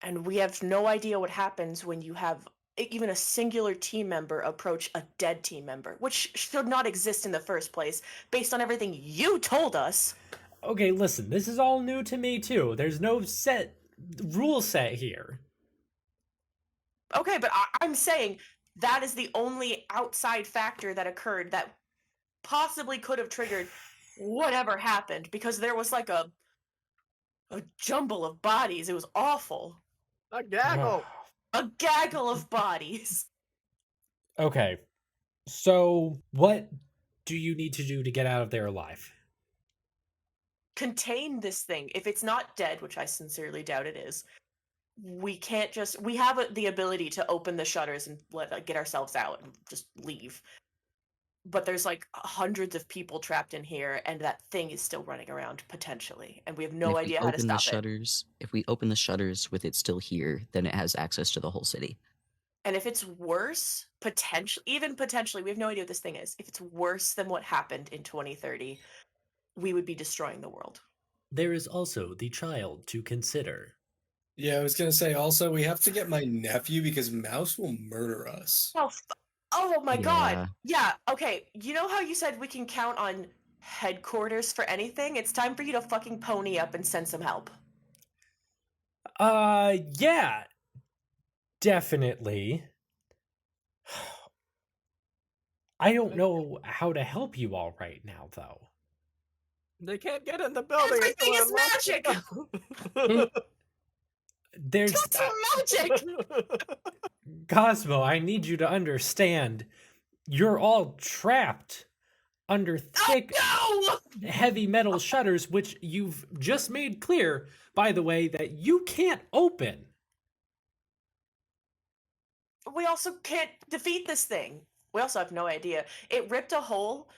And we have no idea what happens when you have even a singular team member approach a dead team member, which should not exist in the first place, based on everything you told us. Okay, listen, this is all new to me too. There's no rule set here. Okay, but I'm saying that is the only outside factor that occurred that possibly could have triggered whatever happened, because there was like a jumble of bodies. It was awful. A gaggle. A gaggle of bodies. Okay, so what do you need to do to get out of there alive? Contain this thing. If it's not dead, which I sincerely doubt it is, we can't just. We have the ability to open the shutters and get ourselves out and just leave. But there's like hundreds of people trapped in here, and that thing is still running around potentially, and we have no idea how to stop it. If we open the shutters with it still here, then it has access to the whole city. And if it's worse, even potentially, we have no idea what this thing is. If it's worse than what happened in 2030, we would be destroying the world. There is also the child to consider. Yeah, I was gonna say also we have to get my nephew because Mouse will murder us. Oh my Yeah. god. Yeah, okay. You know how you said we can count on headquarters for anything? It's time for you to fucking pony up and send some help. Yeah. Definitely. I don't know how to help you all right now, though. They can't get in the building. Everything is magic! There's magic! Cosmo, I need you to understand. You're all trapped under thick, heavy metal shutters, which you've just made clear, by the way, that you can't open. We also can't defeat this thing. We also have no idea. It ripped a hole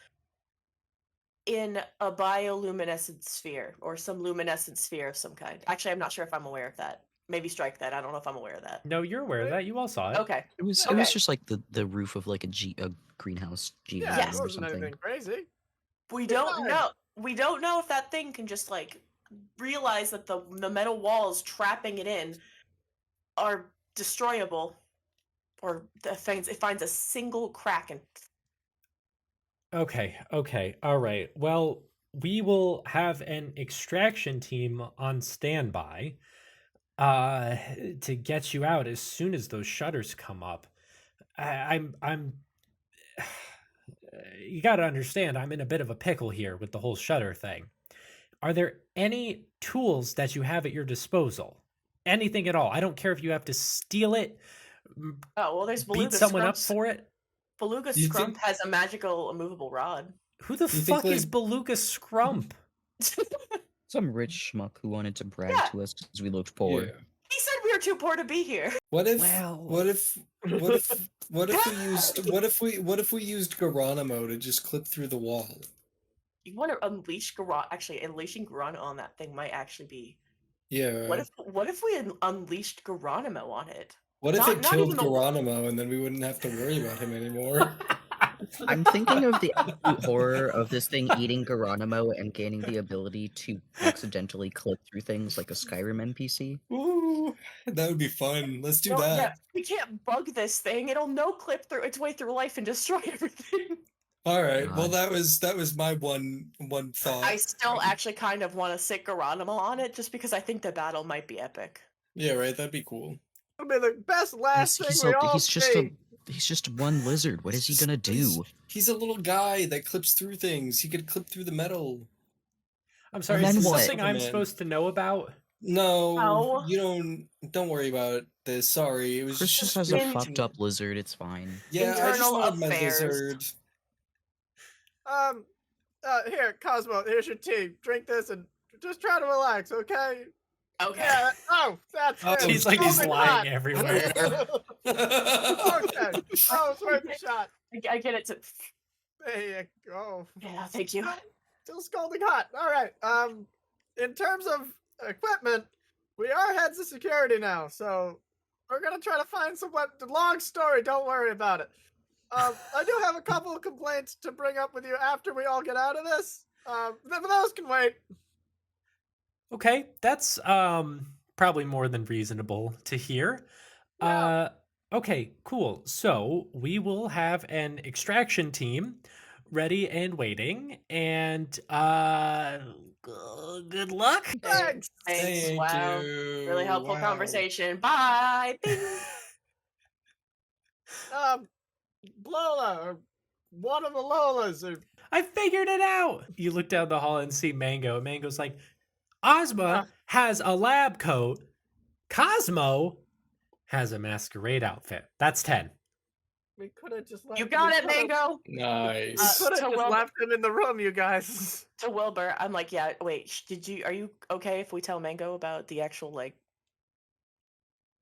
in a bioluminescent sphere, or some luminescent sphere of some kind. Actually, I'm not sure if I'm aware of that. Maybe strike that. I don't know if I'm aware of that. No, you're aware of that. You all saw it. Okay. It was just like the roof of like a greenhouse Yeah, Yes. it or wasn't something. anything crazy. We don't know. We don't know if that thing can just like realize that the metal walls trapping it in are destroyable, or it finds a single crack and. Okay, all right. Well, we will have an extraction team on standby to get you out as soon as those shutters come up. I'm you got to understand, I'm in a bit of a pickle here with the whole shutter thing. are there any tools that you have at your disposal? Anything at all? I don't care if you have to steal it, Oh, well, there's beat Beluga someone up Scrumps. for it. Beluga You Scrump think- has a magical immovable rod. Who the You think, fuck is like- Beluga Scrump? Some rich schmuck who wanted to brag Yeah. to us because we looked poor. Yeah. He said we were too poor to be here. What if? Well- What if? What if? What if we used? What if we used Geronimo to just clip through the wall? You want to unleash Geron? Actually, unleashing Geronimo on that thing might actually be. Yeah. What if we unleashed Geronimo on it? What if not- it not killed even the- Geronimo and then we wouldn't have to worry about him anymore? I'm thinking of the absolute horror of this thing eating Geronimo and gaining the ability to accidentally clip through things like a Skyrim NPC. Ooh, that would be fun. Let's do No, that. yeah, we can't bug this thing. It'll no clip through its way through life and destroy everything. All right. Well, God. that was my one thought. I still actually kind of want to sit Geronimo on it just because I think the battle might be epic. Yeah, right. That'd be cool. It'll be the best last thing we all see. He's just one lizard. What is he gonna do? He's a little guy that clips through things. He could clip through the metal. I'm sorry, Then is this what? something I'm Superman. supposed to know about? No, No. you don't worry about this. Sorry, it was Chris just just has a Into- fucked up lizard. It's fine. Yeah, I just internal wanted my affairs. lizard. Here, Cosmo, here's your tea. Drink this and just try to relax, okay? Okay. Yeah. Oh, that's Oh, it. He's like he's Scalding lying hot. everywhere. Okay. Oh, it's worth a shot. I get it. There you go. Yeah, thank you. Still scalding hot. All right. In terms of equipment, we are heads of security now, so we're gonna try to find some. Long story. Don't worry about it. I do have a couple of complaints to bring up with you after we all get out of this. But those can wait. Okay, that's probably more than reasonable to hear. Yeah. Okay, cool. So we will have an extraction team ready and waiting, and good luck. Thanks. Thanks. Thank Wow. you. Really helpful Wow. conversation. Bye. Bing. Lola, or one of the Lolas, or I figured it out. You look down the hall and see Mango. And Mango's like, Ozma has a lab coat. Cosmo has a masquerade outfit. That's 10. we could have just left. You got it, Mango. Nice. We could have So just well- left him in the room, you guys. To Wilbur, I'm like, yeah. Wait, are you okay if we tell Mango about the actual like?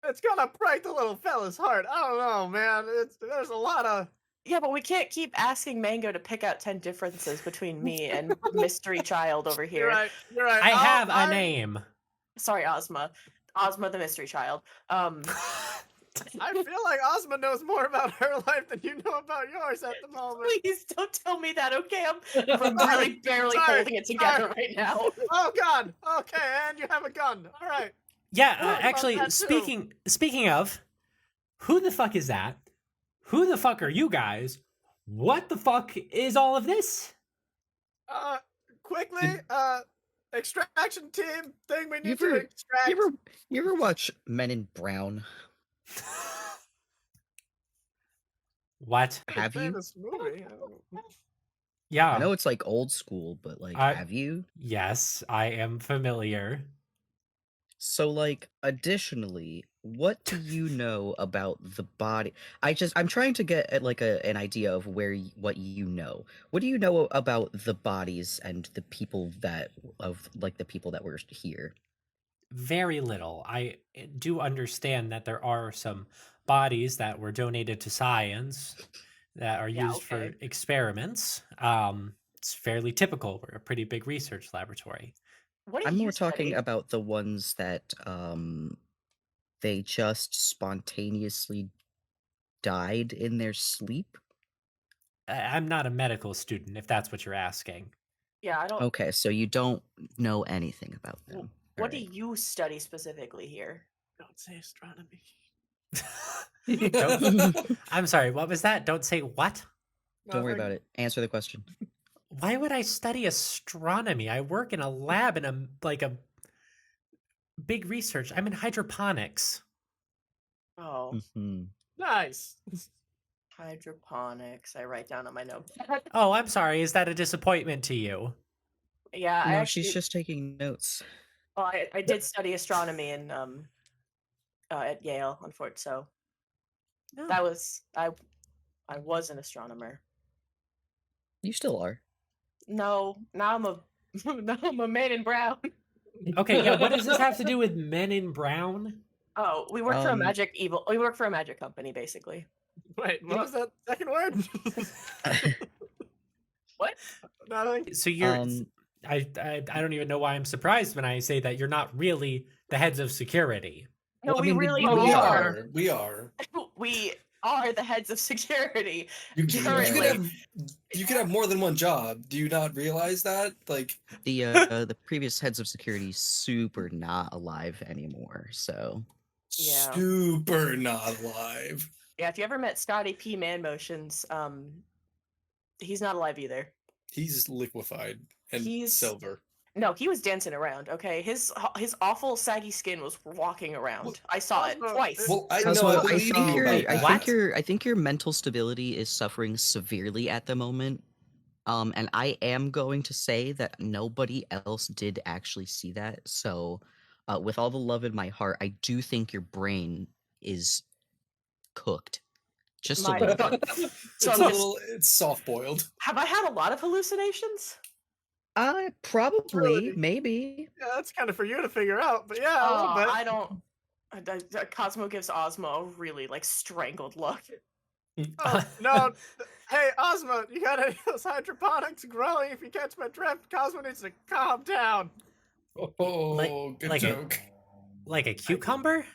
It's gonna break the little fella's heart. I don't know, man. There's a lot of. Yeah, but we can't keep asking Mango to pick out 10 differences between me and Mystery Child over here. You're right. You're right. I have a name. Sorry, Ozma. Ozma the Mystery Child. I feel like Ozma knows more about her life than you know about yours at the moment. Please don't tell me that, okay? I'm really barely Sorry, holding it together sorry. right now. Oh God. Okay, and you have a gun. All right. Yeah, What about actually, that too? speaking of, who the fuck is that? Who the fuck are you guys? What the fuck is all of this? Quickly. Extraction team thing we need to ever- extract. You ever watch Men in Brown? What? Have you? Famous movie. Yeah. I know it's like old school, but like, I- have you? Yes, I am familiar. So, like, additionally, what do you know about the body? I'm trying to get at like an idea of what you know. What do you know about the bodies and the people that were here? Very little. I do understand that there are some bodies that were donated to science that are Yeah, used for okay. experiments. It's fairly typical. We're a pretty big research laboratory. What do I'm you more talking study? about the ones that they just spontaneously died in their sleep. I'm not a medical student, if that's what you're asking. Yeah, I don't. Okay, so you don't know anything about Wh- them. What Alright. do you study specifically here? Don't say astronomy. Don't- I'm sorry, what was that? Don't say what? Don't worry about it. Answer the question. Why would I study astronomy? I work in a lab in a big research. I'm in hydroponics. Oh, Mhm. Nice. hydroponics. I write down on my notepad. Oh, I'm sorry. Is that a disappointment to you? Yeah, I No, actually, she's just taking notes. well, I did study astronomy in at Yale, unfortunately. So that was I was an astronomer. You still are. No, now I'm a now I'm a man in brown. Okay, yeah. What does this have to do with Men in Brown? Oh, we work for a Um, we work for a magic company, basically. Wait, what was that second word? What? Nothing. So you're. um, I don't even know why I'm surprised when I say that you're not really the heads of security. No, Well, I we mean, really We are. are. We are. We are the heads of security. You could Currently. have more than one job. Do you not realize that? Like, the previous heads of security super not alive anymore. So Yeah. super not alive. Yeah, if you ever met Scotty P Man Motions, he's not alive either. He's liquefied and He's- silver. No, he was dancing around. Okay, his awful saggy skin was walking around. I saw it Cosmo, twice. Well, I Cosmo, know. I I believe think you your about that. I think your mental stability is suffering severely at the moment. And I am going to say that nobody else did actually see that. So, with all the love in my heart, I do think your brain is cooked, just a My- little so- bit. So It's I'm a just- little. It's soft boiled. Have I had a lot of hallucinations? Probably, Really? maybe. Yeah, that's kind of for you to figure out, but yeah, a little bit. I don't. Cosmo gives Ozma a really strangled look. Oh, no. Hey, Ozma, you got any of those hydroponics growing? If you catch my drift, Cosmo needs to calm down. Oh, good like a- joke. Like a cucumber?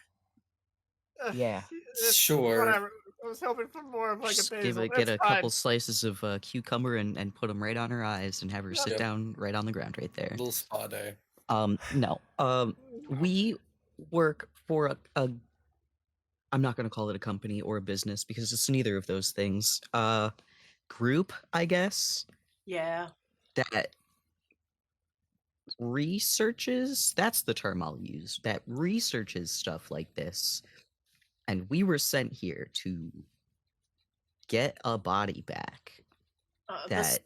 Yeah. Sure. Whatever. I was hoping for more of Just a basil. get a It's fine. couple slices of cucumber and put them right on her eyes and have her sit Yep. down right on the ground right there. Little spa day. No. We work for a I'm not going to call it a company or a business because it's neither of those things. Group, I guess, Yeah. that researches, that's the term I'll use, that researches stuff like this. And we were sent here to get a body back that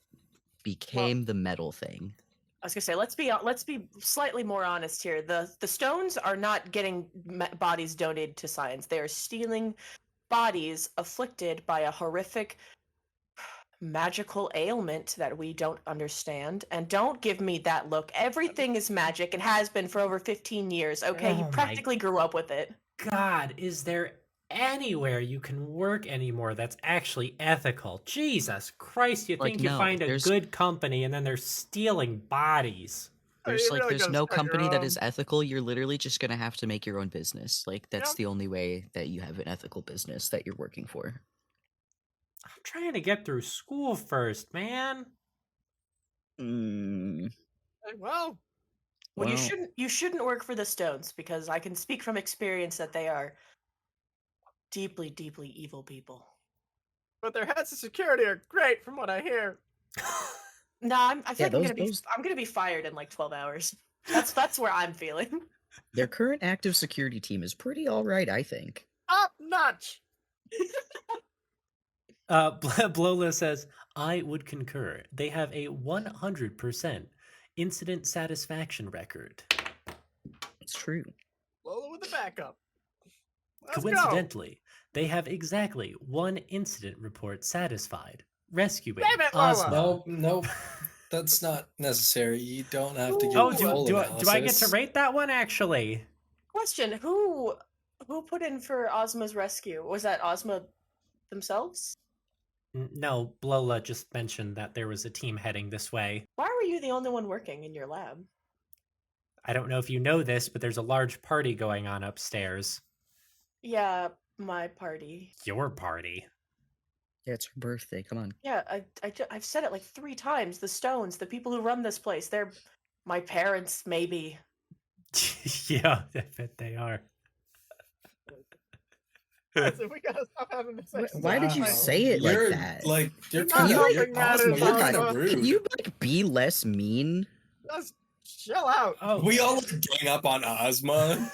became the metal thing. I was gonna say, let's be slightly more honest here. The stones are not getting bodies donated to science. They are stealing bodies afflicted by a horrific magical ailment that we don't understand. And don't give me that look. Everything is magic and has been for over 15 years. Okay, Oh you my practically grew up with it. God, is there anywhere you can work anymore that's actually ethical? Jesus Christ, you Like, think you no, find a there's- good company and then they're stealing bodies. There's You like really there's gotta no start your company that own. is ethical. You're literally just gonna have to make your own business. Like that's Yep. the only way that you have an ethical business that you're working for. I'm trying to get through school first, man. Mm, Hey, well, Well, well, you shouldn't work for the stones because I can speak from experience that they are deeply, deeply evil people. but their heads of security are great from what I hear. No, I think those- I'm gonna be fired in like 12 hours. That's where I'm feeling. their current active security team is pretty all right, I think. Top notch. Blola says, I would concur. They have a 100% incident satisfaction record. It's true. Lola with the backup. Let's go. Coincidentally, they have exactly one incident report satisfied, rescuing Damn it, Lola! Ozma. Nope. That's not necessary. You don't have to give Oh, a full do I get to analysis. rate that one, actually? Question: Who put in for Ozma's rescue? Was that Ozma themselves? No, Blola just mentioned that there was a team heading this way. Why were you the only one working in your lab? I don't know if you know this, but there's a large party going on upstairs. Yeah, my party. Your party? Yeah, it's her birthday. Come on. Yeah, I've said it like 3 times. The Stones, the people who run this place, they're my parents, maybe. Yeah, I bet they are. So we gotta stop having this. Why did you Wow. say it You're, like that? Like you're Not kind of helping matters, You're kind Ozma. of rude. Can you like be less mean? Just chill out. Oh, We all gang up on Ozma.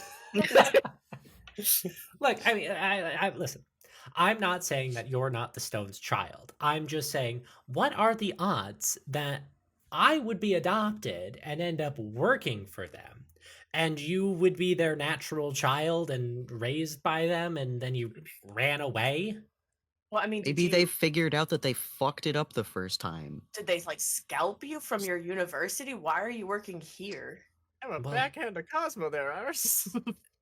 look, I mean, I listen. I'm not saying that you're not the Stone's child. I'm just saying, what are the odds that I would be adopted and end up working for them. And you would be their natural child and raised by them, and then you ran away? Well, I mean, Maybe they figured out that they fucked it up the first time. did they like scalp you from your university? Why are you working here? I'm a Well- backhand to Cosmo there, Iris.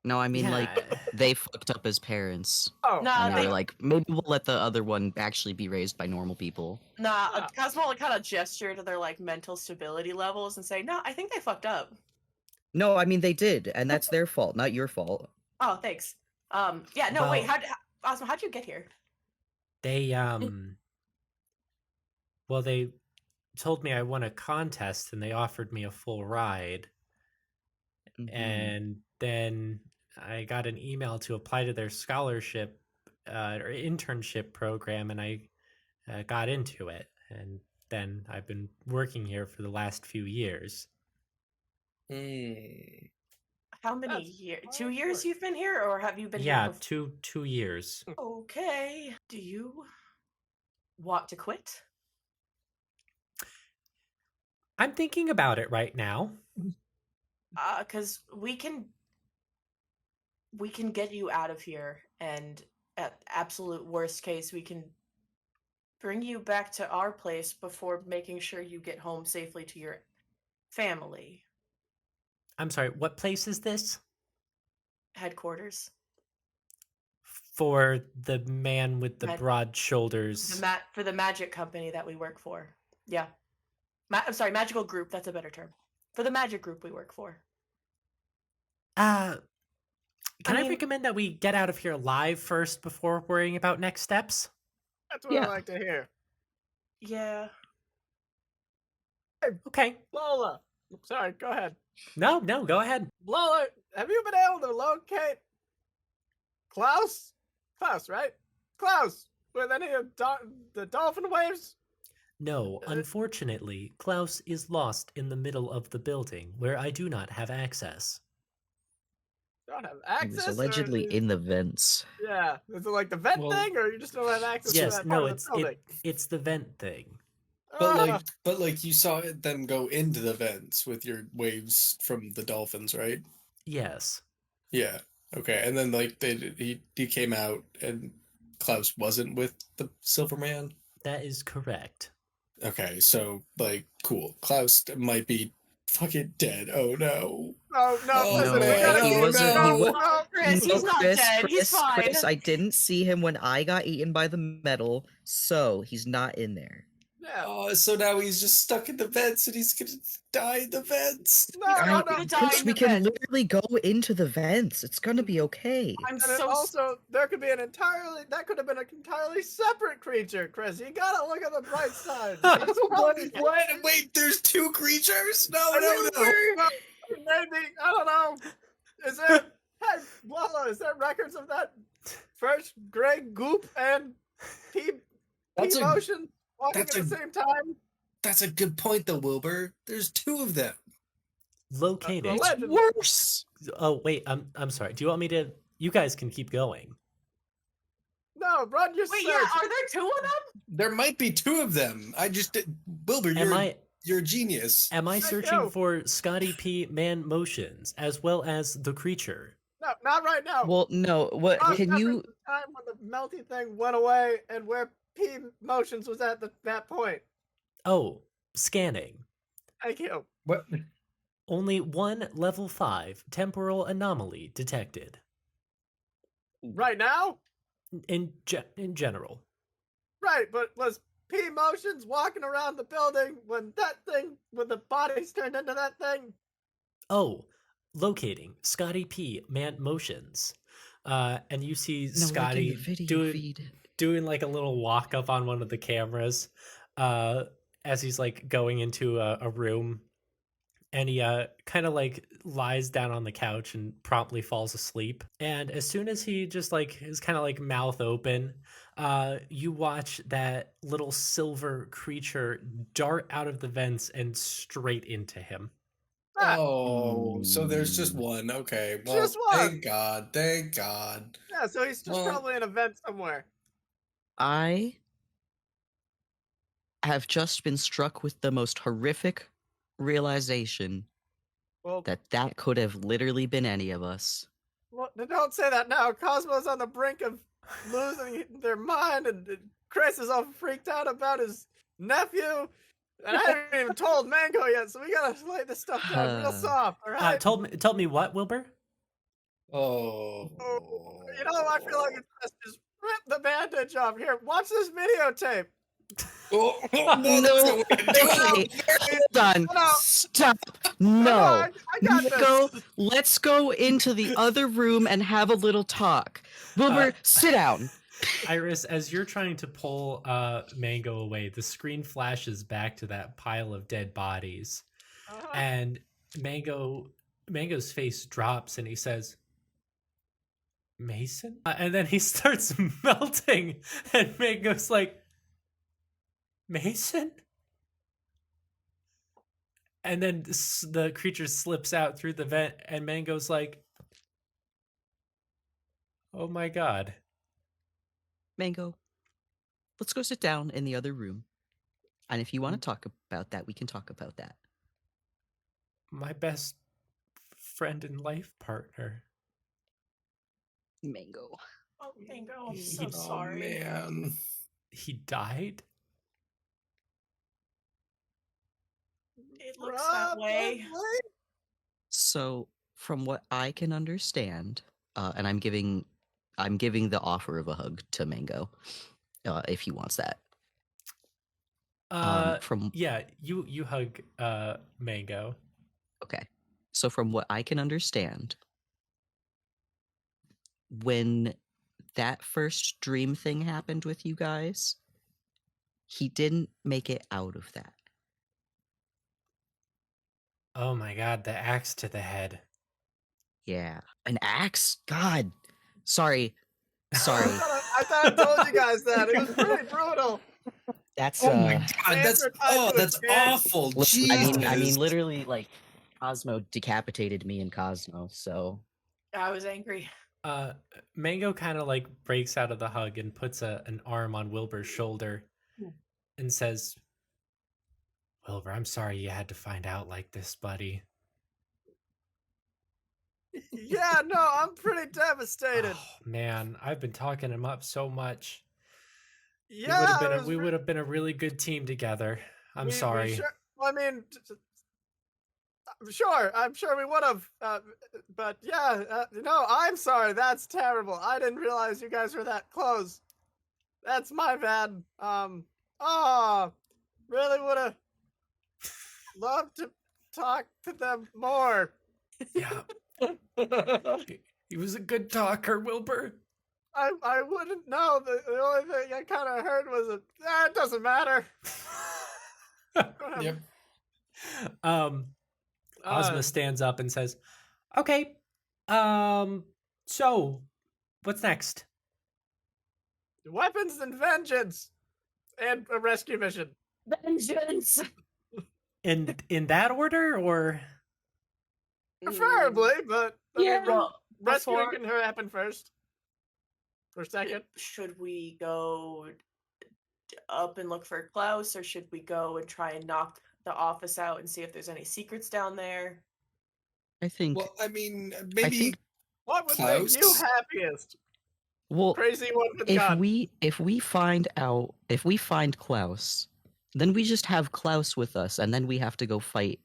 No, I mean, like, Yeah. they fucked up as parents. Oh, Nah, And they they- were like, maybe we'll let the other one actually be raised by normal people. Nah, Ah. Cosmo kind of gesture to their like mental stability levels and say, "No, I think they fucked up." No, I mean, they did, and that's their fault, not your fault. Oh, thanks. Yeah, no, wait, Well- Cosmo, how'd you get here? They well, they told me I won a contest and they offered me a full ride. Mhm. And then I got an email to apply to their scholarship or internship program, and I got into it. And then I've been working here for the last few years. Hmm. How many That's years? hard 2 years work. you've been here, or have you been Yeah, here? 2 years. Okay. Do you want to quit? I'm thinking about it right now. Because we can get you out of here, and at absolute worst case, we can bring you back to our place before making sure you get home safely to your family I'm sorry, what place is this? headquarters. For the man with the Mag- broad shoulders. For the magic company that we work for. Yeah. I'm sorry, magical group. That's a better term. For the magic group we work for. Can I mean- recommend that we get out of here alive first before worrying about next steps? That's what Yeah. I like to hear. Yeah. Okay. Lola, sorry, go ahead. No, go ahead. Lola, have you been able to locate Klaus? Klaus, right? Klaus, with any of the dolphin waves? No, unfortunately, Klaus is lost in the middle of the building where I do not have access. Don't have He access. was or allegedly is- in the vents. Yeah, is it like the vent Well- thing, or you just don't have access to Yes, that no, part of the building? it's the vent thing. Ah, But like you saw them go into the vents with your waves from the dolphins, right? Yes. Yeah. Okay. And then like he came out and Klaus wasn't with the Silverman. That is correct. Okay, so like cool. Klaus might be fucking dead. Oh no. no, Oh, listen, we man, gotta he keep wasn't- no, he wa- no, Chris, he's not dead. He's fine. Chris, I didn't see him when I got eaten by the metal, so he's not in there. yeah. Oh, so now he's just stuck in the vents and he's gonna die in the vents. No, He's no, not no. gonna die Chris, in we the can vent. literally go into the vents. It's gonna be okay. I'm And so it also, there could be that could have been an entirely separate creature, Chris. You gotta look at the bright side. What? Wait, there's two creatures? No. Maybe, I don't know. Is there, hey, Lola, is there records of that first gray goop and P That's a motion walking at that's the a- same time? that's a good point though, Wilbur. There's two of them. Located. Well, legend. Worse. Oh, wait, I'm sorry. Do you want me to you guys can keep going. No, run your Wait, search. yeah, are there two of them? There might be two of them. I just Wilbur, you're a genius. Am I Let's searching go. for Scotty P man motions as well as the creature? No, not right now. Well, no. What I'll can reference you? the time when the melty thing went away and where P motions was at that point. Oh, scanning. Thank you. What? Only one level 5 temporal anomaly detected. Right now? In general. Right, but was P motions walking around the building when the bodies turned into that thing? Oh, locating Scotty P man motions. And you see Scotty doing like a little walk up on one of the cameras as he's like going into a room, and he kind of like lies down on the couch and promptly falls asleep. And as soon as he just like is kind of like mouth open, you watch that little silver creature dart out of the vents and straight into him. Ah, Oh, so there's just one. Okay. Well, Just one. thank God. Thank God. yeah, so he's just Well- probably in a vent somewhere. I have just been struck with the most horrific realization Well, that could have literally been any of us. well, don't say that now. Cosmo's on the brink of losing their mind, and Chris is all freaked out about his nephew. And I haven't even told Mango yet, so we gotta lay this stuff down real soft, all right? Told me what, Wilbur? Oh. You know, I feel like it's best just rip the bandage off. Here, watch this videotape. Oh, No. Okay, hold on. No. Stop. No, No. I got this. Let's go into the other room and have a little talk. Wilbur, sit down. Iris, as you're trying to pull Mango away, the screen flashes back to that pile of dead bodies, and Mango's face drops, and he says, "Mason?" And then he starts melting, and Mango's like, "Mason?" And then the creature slips out through the vent, and Mango's like, "Oh my god." Mango, let's go sit down in the other room. And if you want to talk about that, we can talk about that. My best friend and life partner. Mango. Oh, Mango, I'm so sorry. Man. He died? It looks that way. So, from what I can understand, and I'm giving the offer of a hug to Mango, if he wants that. Yeah, you hug Mango. Okay. So from what I can understand, when that first dream thing happened with you guys, he didn't make it out of that. Oh my god, the axe to the head. Yeah. An axe? God. Sorry. I thought I told you guys that. It was pretty brutal. That's Oh my god, that's awful. listen, Jesus. I mean literally like Cosmo decapitated me in Cosmo, so I was angry. Mango kind of like breaks out of the hug and puts an arm on Wilbur's shoulder and says, "Wilbur, I'm sorry you had to find out like this, buddy." Yeah, no, I'm pretty devastated. Oh, man, I've been talking him up so much. Yeah, we would have been a really good team together. I'm we sorry. sure, I mean, sure, I'm sure we would have. But yeah, no, I'm sorry. That's terrible. I didn't realize you guys were that close. That's my bad. Really would have loved to talk to them more. Yeah. He was a good talker, Wilbur. I wouldn't know. The only thing I kind of heard was it doesn't matter. Yep. Ozma stands up and says, "Okay, so what's next?" Weapons and vengeance, and a rescue mission. Vengeance. In that order, or Preferably, but I mean, Well, rescuing before- can happen first. Or second. Should we go up and look for Klaus, or should we go and try and knock the office out and see if there's any secrets down there? I think Well, I mean, maybe What would Klaus? make you happiest? well Crazy one with if gun. we find Klaus, then we just have Klaus with us and then we have to go fight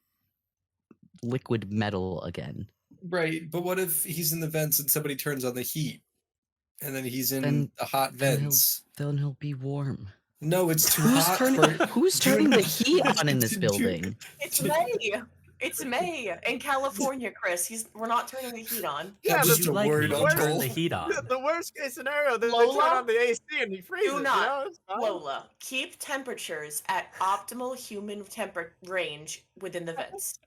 liquid metal again. right. But what if he's in the vents and somebody turns on the heat, and then he's in Then- the hot vents? Then he'll be warm. No, it's too Who's hot. who's turning the heat on in this Dude. building? It's May. It's May in California, Chris. We're not turning the heat on. Yeah, That's would just you a like word, me to Uncle. turn the heat on? The worst case scenario, they turn Lola? on the AC and he freezes. Do not. You know? It's fine. Lola, keep temperatures at optimal human range within the vents.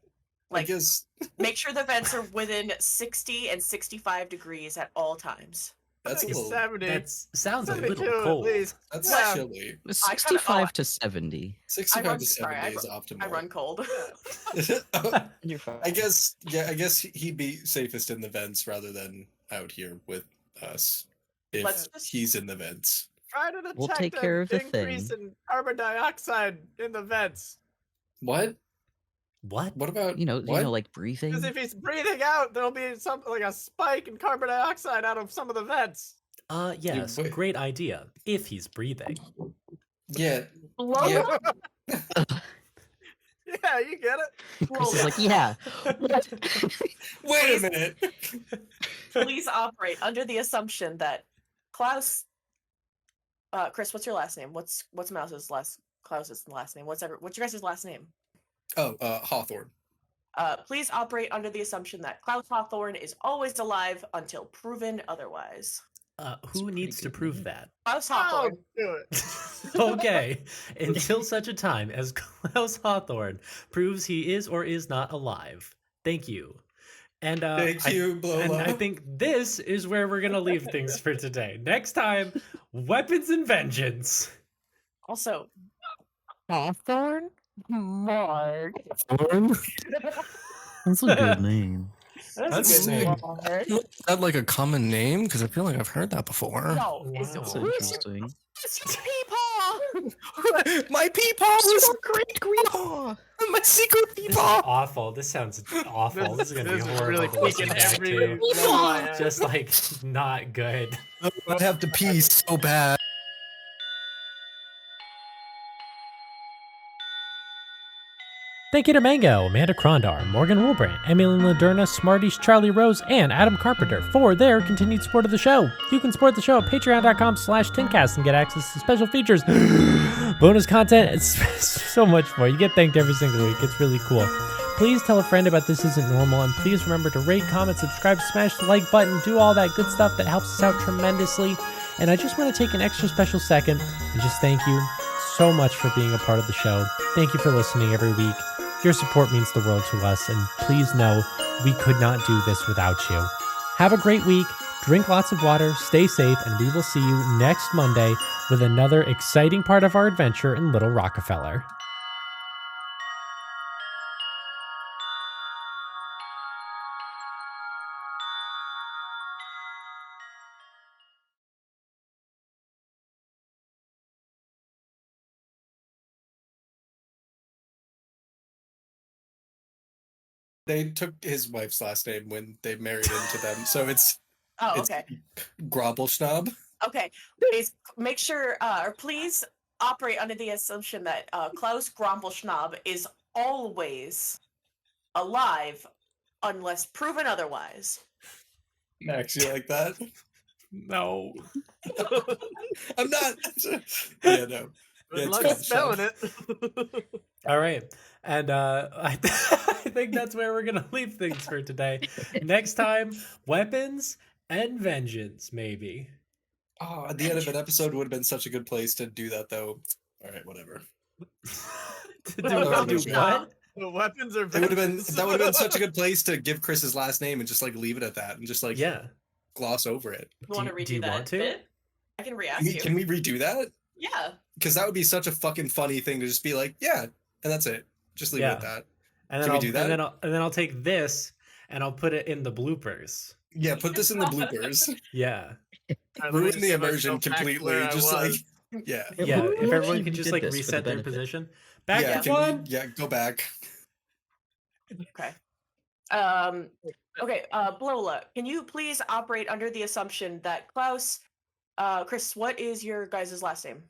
I Like, guess make sure the vents are within 60 and 65 degrees at all times. that's I a think it's little. 70. That sounds a 72 little at cold. least. That's Well, chilly. 65 to 70. 65 to 70 I is optimal. I run cold. You're fine. I guess he'd be safest in the vents rather than out here with us if Let's just- he's in the vents. Try to detect We'll take care of the increase thing. in carbon dioxide in the vents. What? What? What about You know, what? like breathing. Because if he's breathing out, there'll be something like a spike in carbon dioxide out of some of the vents. Yes, wait. great idea. If he's breathing. Yeah. Blow Yeah. Yeah, you get it. Chris is like, yeah. Wait a minute. Please operate under the assumption that Klaus. Chris, what's your last name? What's Klaus's last name? What's your guys' last name? Oh, Hawthorne. Please operate under the assumption that Klaus Hawthorne is always alive until proven otherwise. Who needs to prove that? Klaus I'll Hawthorne. do it. Okay, until such a time as Klaus Hawthorne proves he is or is not alive. Thank you. And Thank you, Blolo. I think this is where we're gonna leave things for today. Next time, weapons and vengeance. Also, Hawthorne? Mark. That's a good name. That's a a good good name. Is that like a common name? Because I feel like I've heard that before. No, Wow. it's That's who's interesting. your peepaw? My peepaw was Great grandpa. my secret This is peepaw. awful. This sounds awful. This is gonna be This is horrible really to listen peaking back every to. level I have. Just like not good. I have to pee so bad. Thank you to Mango, Amanda Krondar, Morgan Woolbrand, Emily Laderna, Smarties, Charlie Rose, and Adam Carpenter for their continued support of the show. You can support the show at patreon.com/tincast and get access to special features, bonus content, and so much more. You get thanked every single week. It's really cool. Please tell a friend about This Isn't Normal, and please remember to rate, comment, subscribe, smash the like button, do all that good stuff that helps us out tremendously. And I just want to take an extra special second and just thank you so much for being a part of the show. Thank you for listening every week. Your support means the world to us, and please know we could not do this without you. Have a great week, drink lots of water, stay safe, and we will see you next Monday with another exciting part of our adventure in Little Rockefeller. They took his wife's last name when they married into them, so it's Oh, It's- okay. Grobelschnob. Okay. Please make sure, or please operate under the assumption that Klaus Grompelschnob is always alive unless proven otherwise. Max, you like that? No. I'm not. Yeah, no. Good Yeah, it's luck fine, spelling Sean. it. All right. And I think that's where we're going to leave things for today. Next time, weapons and vengeance, maybe. Oh, at the end of an episode would have been such a good place to do that, though. All right, whatever. to Well, do what? The weapons are It would have been vengeance. that would have been such a good place to give Chris his last name and just like leave it at that and just like Yeah. gloss over it. You want to do redo you that want to? bit? I can re-ask you. Can we redo that? Yeah. Because that would be such a fucking funny thing to just be like, yeah, and that's it. Just leave it Yeah. at that. And then Can we I'll do that? and then I'll take this and I'll put it in the bloopers. Yeah, put this in the bloopers. Yeah. I Ruin literally the set immersion myself back completely. where I Just like, was. yeah. Yeah. Who If everyone actually could just did like this for the reset their benefit? position. Back Yeah, to can one. we, go back. Okay. Okay. Blola, can you please operate under the assumption that Klaus, Chris, what is your guys' last name?